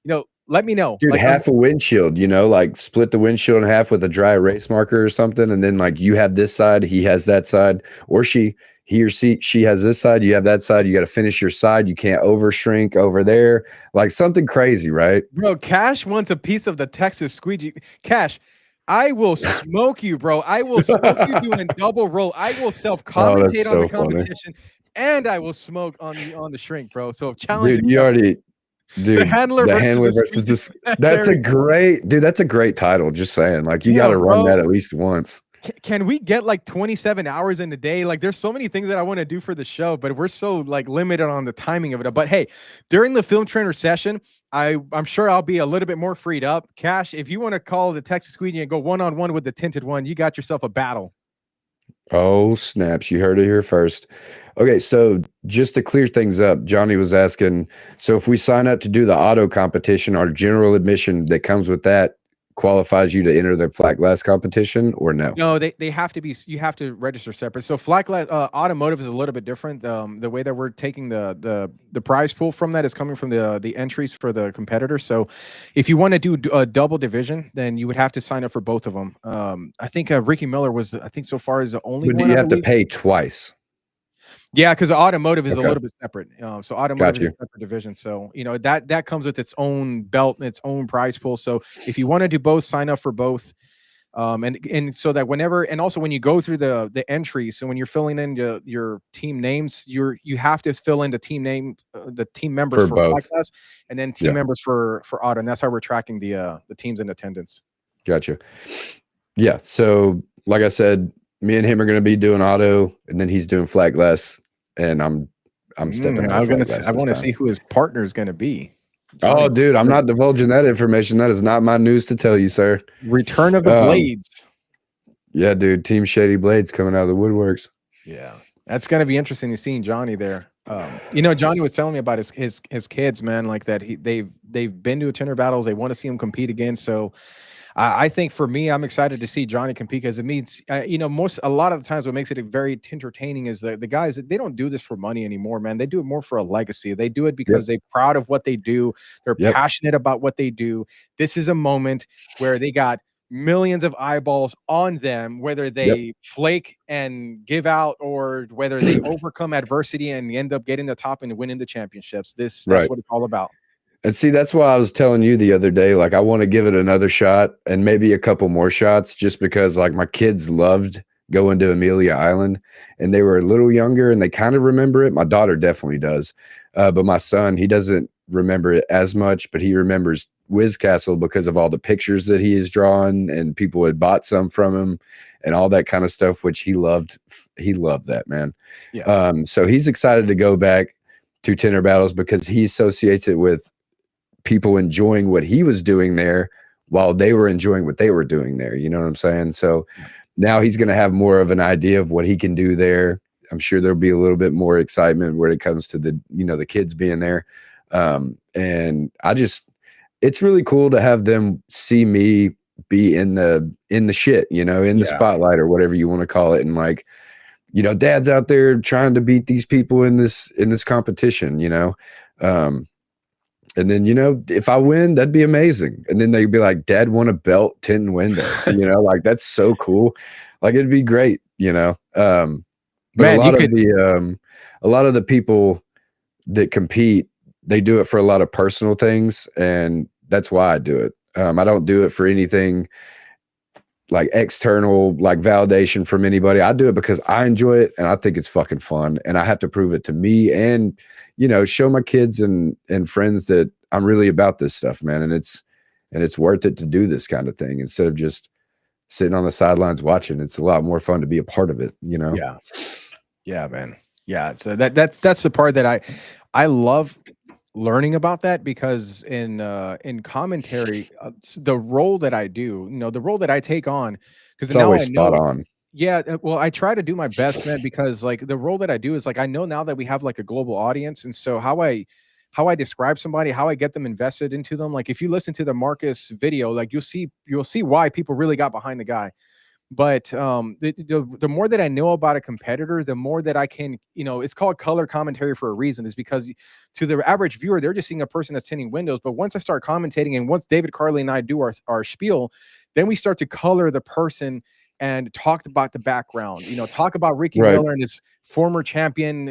you know, let me know. Dude, like, half a windshield, you know, like split the windshield in half with a dry erase marker or something. And then like you have this side, he has that side, or she has this side, you have that side. You got to finish your side. You can't over shrink over there. Like something crazy, right? Bro, Cash wants a piece of the Texas squeegee. Cash, I will smoke you, bro. I will smoke you doing double roll. I will self-commentate on the competition, and I will smoke on the shrink, bro. So challenge. Dude, the handler versus this. That's a great title. Just saying, like you got to run that at least once. Can we get like 27 hours in a day? Like, there's so many things that I want to do for the show, but we're so like limited on the timing of it. But hey, during the film trainer session, I'm sure I'll be a little bit more freed up. Cash, if you want to call the Texas Squeegee and go one-on-one with the tinted one, you got yourself a battle. Oh, snaps. You heard it here first. Okay, so just to clear things up, Johnny was asking, so if we sign up to do the auto competition, our general admission that comes with that qualifies you to enter the flat glass competition, or no? No, they have to be, you have to register separate. So flat glass automotive is a little bit different. The way that we're taking the prize pool from that is coming from the entries for the competitors. So if you want to do a double division, then you would have to sign up for both of them. I think Ricky Miller was, I think so far is the only one. You have to pay twice. Yeah, because automotive is a little bit separate. So automotive is a separate division. So, you know, that comes with its own belt and its own prize pool. So if you want to do both, sign up for both. And so that whenever, and also when you go through the entries, so when you're filling in your team names, you have to fill in the team name, the team members for flat glass, and then team members for auto. And that's how we're tracking the teams in attendance. Gotcha. Yeah. So like I said, me and him are going to be doing auto, and then he's doing flat glass, and I'm stepping out. I want to see who his partner is going to be. Oh, dude, I'm not divulging that information. That is not my news to tell you, sir. Return of the Blades. Yeah, dude, Team Shady Blades coming out of the woodworks. Yeah. That's gonna be interesting to seeing Johnny there. You know, Johnny was telling me about his kids, man, like that they've been to Tinder battles. They want to see him compete again. So I think for me, I'm excited to see Johnny compete because it means, you know, a lot of the times what makes it very entertaining is the guys that they don't do this for money anymore, man. They do it more for a legacy. They do it because they're proud of what they do. They're passionate about what they do. This is a moment where they got millions of eyeballs on them, whether they flake and give out or whether they overcome adversity and end up getting the top and winning the championships. That's what it's all about. And see, that's why I was telling you the other day, like, I want to give it another shot and maybe a couple more shots just because, like, my kids loved going to Amelia Island and they were a little younger and they kind of remember it. My daughter definitely does. But my son, he doesn't remember it as much, but he remembers Wiz Castle because of all the pictures that he has drawn and people had bought some from him and all that kind of stuff, which he loved. He loved that, man. Yeah. So he's excited to go back to Tinder battles because he associates it with people enjoying what he was doing there while they were enjoying what they were doing there. You know what I'm saying? So now he's going to have more of an idea of what he can do there. I'm sure there'll be a little bit more excitement when it comes to the, you know, the kids being there. And it's really cool to have them see me be in the shit, you know, in the spotlight or whatever you want to call it. And like, you know, dad's out there trying to beat these people in this competition, you know? And then, you know, if I win, that'd be amazing. And then they'd be like, Dad won a belt, tinting windows. You know, like that's so cool. Like it'd be great, you know. But man, a lot of the people that compete, they do it for a lot of personal things, and that's why I do it. I don't do it for anything like external, like validation from anybody. I do it because I enjoy it and I think it's fucking fun, and I have to prove it to me and, you know, show my kids and friends that I'm really about this stuff, man. And it's worth it to do this kind of thing instead of just sitting on the sidelines watching. It's a lot more fun to be a part of it, you know? Yeah, man. Yeah. So that's the part that I love learning about that, because in commentary, the role that I do, you know, the role that I take on, because now always I know, spot on. yeah, well, I try to do my best, man, because like the role that I do is like I know now that we have like a global audience, and so how I describe somebody, how I get them invested into them. Like if you listen to the Marcus video, like you'll see why people really got behind the guy. But the more that I know about a competitor, the more that I can, you know, it's called color commentary for a reason, is because to the average viewer, they're just seeing a person that's tinting windows. But once I start commentating, and once David Carley and I do our spiel, then we start to color the person and talk about the background, you know, talk about Ricky Miller and his former champion.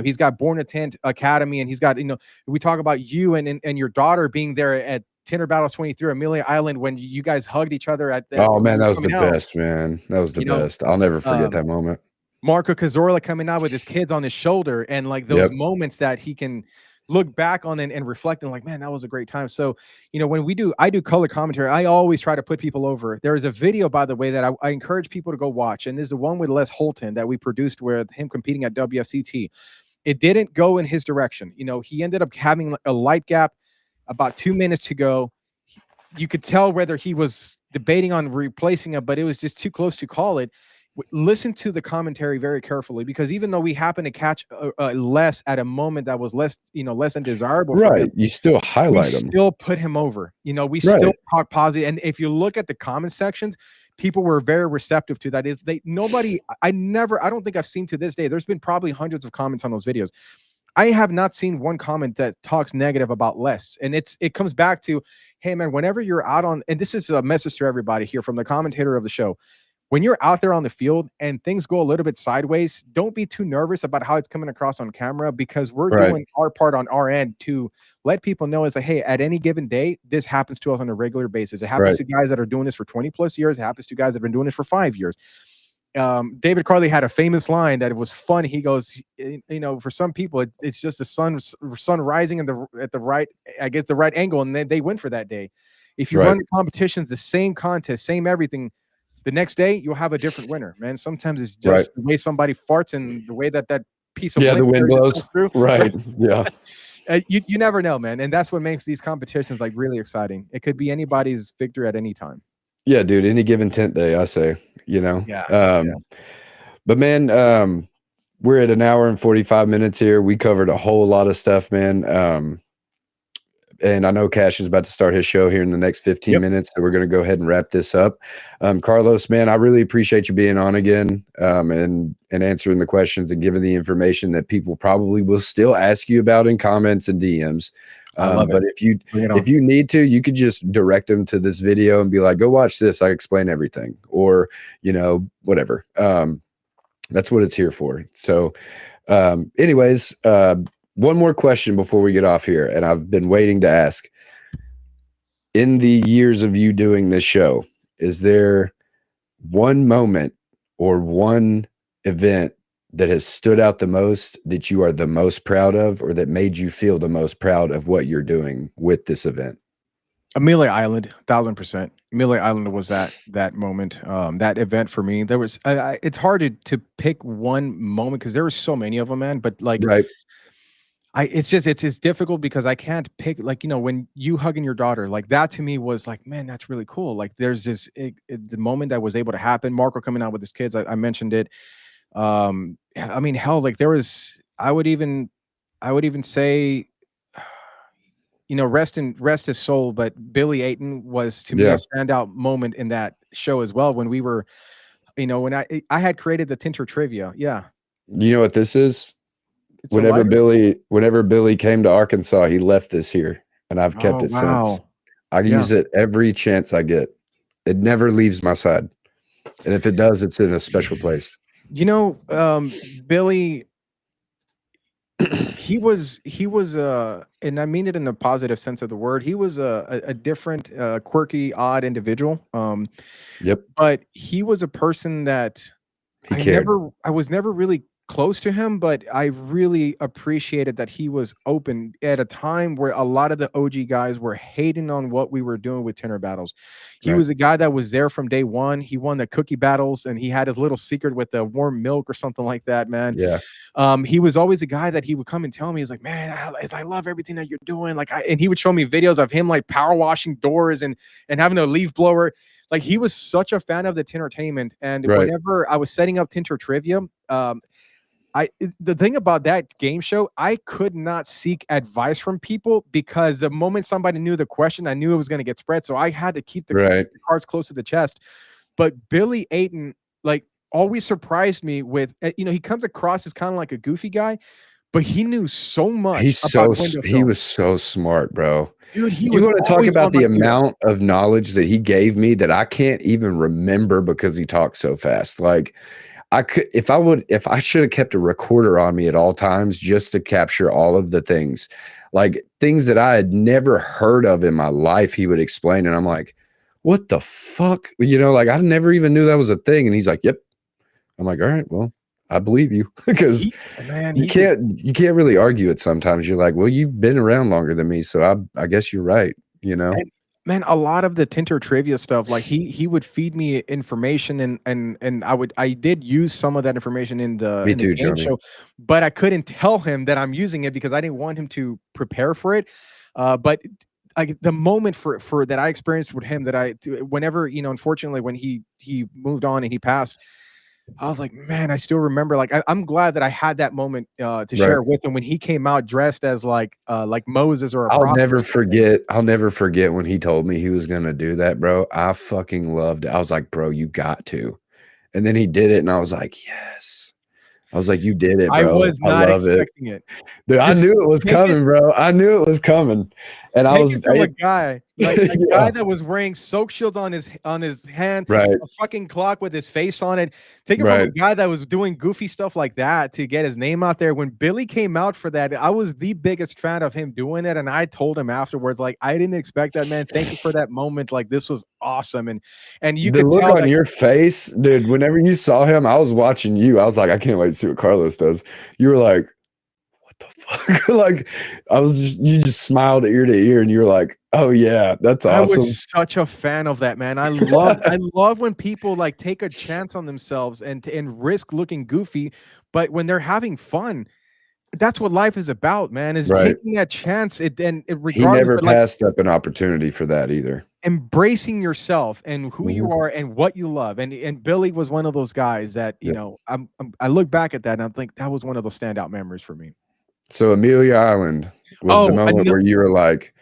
He's got Born to Tint Academy, and he's got, you know, we talk about you and your daughter being there at Tinder Battles 23 Amelia Island when you guys hugged each other at the, oh man, that was the best, man. That was the best. I'll never forget that moment. Marco Cazorla coming out with his kids on his shoulder, and like those moments that he can look back on and reflect and like, man, that was a great time. So, you know, when I do color commentary, I always try to put people over. There is a video, by the way, that I encourage people to go watch, and this is the one with Les Holton that we produced with him competing at WFCT. It didn't go in his direction. You know, he ended up having a light gap, about 2 minutes to go. You could tell whether he was debating on replacing it, but it was just too close to call it. Listen to the commentary very carefully, because even though we happen to catch less at a moment that was less, you know, less than desirable, right? You still highlight him, still put him over. You know, we still talk positive. And if you look at the comment sections, people were very receptive to that. I don't think I've seen to this day. There's been probably hundreds of comments on those videos. I have not seen one comment that talks negative about Les. And it comes back to, hey man, whenever you're out on, and this is a message to everybody here from the commentator of the show, when you're out there on the field and things go a little bit sideways, don't be too nervous about how it's coming across on camera, because we're doing our part on our end to let people know is like, hey, at any given day, this happens to us on a regular basis. It happens to guys that are doing this for 20 plus years. It happens to guys that have been doing this for 5 years. David Carley had a famous line that it was fun. He goes, you know, for some people, it's just the sun rising at the right, I guess, the right angle, and they win for that day. If you run the competitions, the same contest, same everything, the next day you'll have a different winner, man. Sometimes it's just the way somebody farts and the way that piece of the wind blows through. Right. Yeah. You never know, man. And that's what makes these competitions like really exciting. It could be anybody's victory at any time. Yeah, dude. Any given tint day, I say, you know. But man, we're at an hour and 45 minutes here. We covered a whole lot of stuff, man. And I know Cash is about to start his show here in the next 15 minutes, so we're going to go ahead and wrap this up. Carlos, man, I really appreciate you being on again, and answering the questions and giving the information that people probably will still ask you about in comments and DMs. But if you need to, you could just direct them to this video and be like, go watch this. I explain everything, or, whatever. That's what it's here for. So, anyways, one more question before we get off here, and I've been waiting to ask. In the years of you doing this show, is there one moment or one event that has stood out the most, that you are the most proud of, or that made you feel the most proud of what you're doing with this event? Amelia Island, 1000%. Amelia Island was that moment, that event for me. There was, it's hard to pick one moment because there were so many of them, man. But like, right. It's difficult because I can't pick, like, when you hugging your daughter, like that to me was like, man, that's really cool. Like there's this, the moment that was able to happen, Marco coming out with his kids, I mentioned it. I mean, hell, like there was, I would even say, rest his soul, but Billy Ayton was to me a standout moment in that show as well. When we were, when I had created the Tinter trivia. Yeah. You know what this is? Whenever Billy came to Arkansas, he left this here, and I've kept it since. I use it every chance I get. It never leaves my side. And if it does, it's in a special place. Billy, he was and I mean it in the positive sense of the word. He was a different, quirky, odd individual. But he was a person that I was never really close to him, but I really appreciated that he was open at a time where a lot of the OG guys were hating on what we were doing with Tinter Battles. He was a guy that was there from day one. He won the cookie battles, and he had his little secret with the warm milk or something like that, man. He was always a guy that he would come and tell me, he's like, man, I love everything that you're doing. Like, and he would show me videos of him like power washing doors and having a leaf blower. Like, he was such a fan of the Tintertainment. And whenever I was setting up Tinter trivia, the thing about that game show, I could not seek advice from people, because the moment somebody knew the question, I knew it was going to get spread. So I had to keep the cards close to the chest. But Billy Ayton, like, always surprised me with, he comes across as kind of like a goofy guy, but he knew so much. He was so smart, bro. Dude, you want to talk about the amount of knowledge that he gave me that I can't even remember because he talks so fast. Like, if I should have kept a recorder on me at all times just to capture all of the things, like things that I had never heard of in my life, he would explain. And I'm like, what the fuck? Like, I never even knew that was a thing. And he's like, yep. I'm like, all right, well, I believe you, because you can't really argue it sometimes. You're like, well, you've been around longer than me, so I guess you're right, And, man, a lot of the Tinter trivia stuff, like he would feed me information, and I did use some of that information in the game show, but I couldn't tell him that I'm using it because I didn't want him to prepare for it. But the moment for that I experienced with him, that whenever, unfortunately, when he moved on and he passed, I was like, man, I still remember. Like, I'm glad that I had that moment to share with him when he came out dressed as like Moses or a prophet. I'll never forget when he told me he was gonna do that, bro. I fucking loved it. I was like, bro, you got to. And then he did it, and I was like, yes. I was like, you did it, bro. I was not expecting it. Dude, I knew it was coming, bro. I knew it was coming. And I was a guy, like a guy that was wearing soak shields on his hand, a fucking clock with his face on it. Take it from a guy that was doing goofy stuff like that to get his name out there. When Billy came out for that, I was the biggest fan of him doing it. And I told him afterwards, like, I didn't expect that, man. Thank you for that moment. Like, this was awesome. And you could look on your face, dude. Whenever you saw him, I was watching you. I was like, I can't wait to see what Carlos does. You were like, what the fuck? Like, you just smiled ear to ear, and you're like, oh yeah, that's awesome. I was such a fan of that, man. I love when people like take a chance on themselves and risk looking goofy, but when they're having fun, that's what life is about, man. Is taking that chance. He never passed up an opportunity for that either. embracing yourself and who you Mhm. are and what you love. And Billy was one of those guys that, you Yep. know, I look back at that and I think that was one of those standout memories for me. So Amelia Island was the Oh, moment where you were like,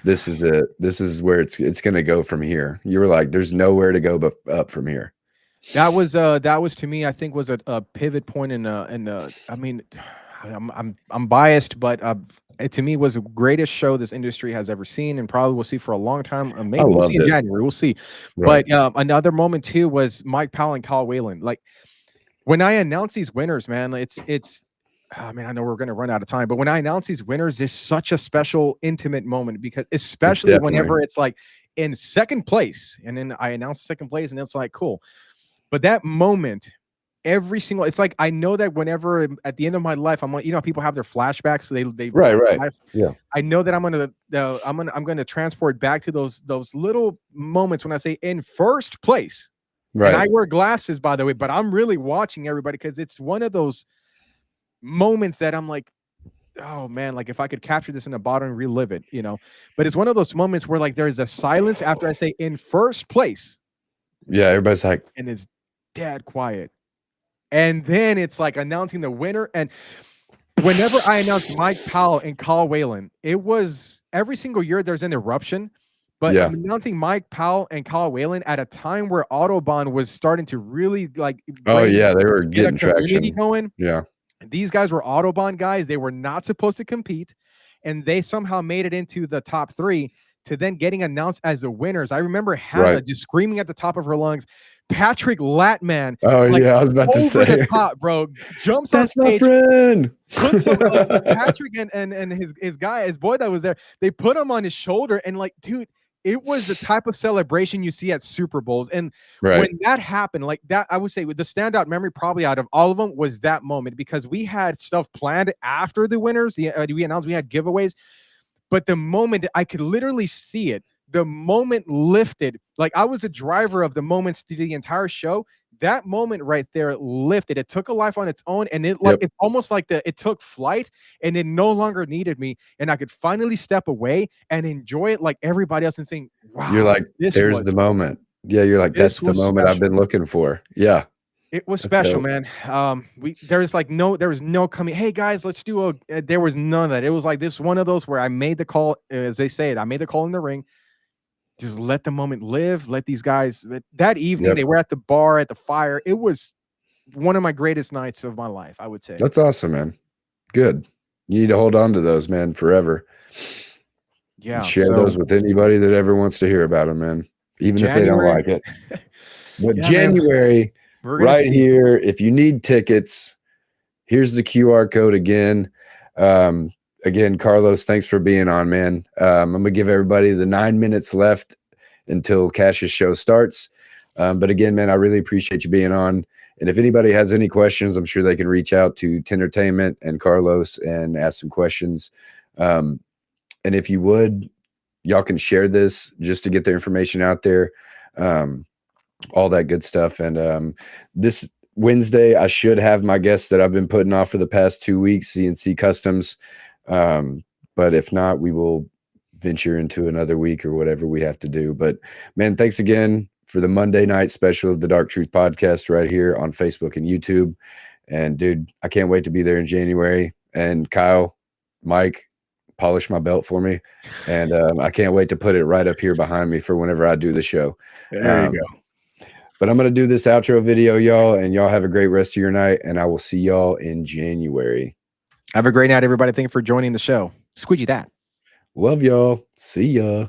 this is it. This is where it's gonna go from here. You were like, there's nowhere to go but up from here. that was to me, I think, was a pivot point in the. I mean, I'm biased, but it to me was the greatest show this industry has ever seen, and probably will see for a long time. Maybe we'll see in January. We'll see. Right. But another moment too was Mike Powell and Kyle Whalen. Like when I announce these winners, man, it's. I mean, I know we're going to run out of time, but when I announce these winners, it's such a special, intimate moment because, especially whenever it's like in second place, and then I announce second place, and it's like cool. But that moment, every single, it's like I know that whenever at the end of my life, I'm like, you know, people have their flashbacks, so they right. Yeah. I know that I'm gonna transport back to those little moments when I say in first place. Right. And I wear glasses, by the way, but I'm really watching everybody because it's one of those moments that I'm like, oh man, like if I could capture this in a bottle and relive it, you know. But it's one of those moments where like there is a silence after I say in first place. Yeah, everybody's like, and it's dead quiet. And then it's like announcing the winner. And whenever I announced Mike Powell and Kyle Whalen, it was every single year there's an eruption. But I'm announcing Mike Powell and Kyle Whalen at a time where Autobahn was starting to really like, they were getting traction going. Yeah. These guys were Autobahn guys. They were not supposed to compete, and they somehow made it into the top 3 to then getting announced as the winners. I remember Hannah just screaming at the top of her lungs, Patrick Latman. Oh, like, yeah, I was about to say. Over the top, bro. Jumps on stage. That's my friend. Puts him, Patrick and his guy, his boy that was there, they put him on his shoulder, and like, dude, it was the type of celebration you see at Super Bowls. And when that happened, like that, I would say the standout memory probably out of all of them was that moment, because we had stuff planned after the winners. We announced we had giveaways, but the moment I could literally see it, the moment lifted, like I was a driver of the moments through the entire show. That moment right there lifted. It took a life on its own, and it like it's almost like it took flight, and it no longer needed me, and I could finally step away and enjoy it like everybody else and saying, "Wow!" You're like, "There's the moment." Yeah, you're like, "That's the moment I've been looking for." Yeah, it was special, man. There was no coming. Hey guys, let's do a. There was none of that. It was like this one of those where I made the call, as they say it. I made the call in the ring. Just let the moment live. Let these guys. That evening, they were at the bar, at the fire. It was one of my greatest nights of my life, I would say. That's awesome, man. Good. You need to hold on to those, man, forever. Yeah. Share those with anybody that ever wants to hear about them, man. Even if they don't like it. But January, right here, if you need tickets, here's the QR code again. Again, Carlos, thanks for being on, man. I'm going to give everybody the 9 minutes left until Cash's show starts. But again, man, I really appreciate you being on. And if anybody has any questions, I'm sure they can reach out to Tintertainment and Carlos and ask some questions. And if you would, y'all can share this just to get the information out there, all that good stuff. And this Wednesday, I should have my guests that I've been putting off for the past 2 weeks, CNC Customs. But if not, we will venture into another week or whatever we have to do. But man, thanks again for the Monday night special of the Dark Truth podcast right here on Facebook and YouTube. And dude, I can't wait to be there in January. And Kyle, Mike, polish my belt for me. And I can't wait to put it right up here behind me for whenever I do the show. There you go. But I'm going to do this outro video, y'all, and y'all have a great rest of your night. And I will see y'all in January. Have a great night, everybody. Thank you for joining the show. Squeegee that. Love y'all. See ya.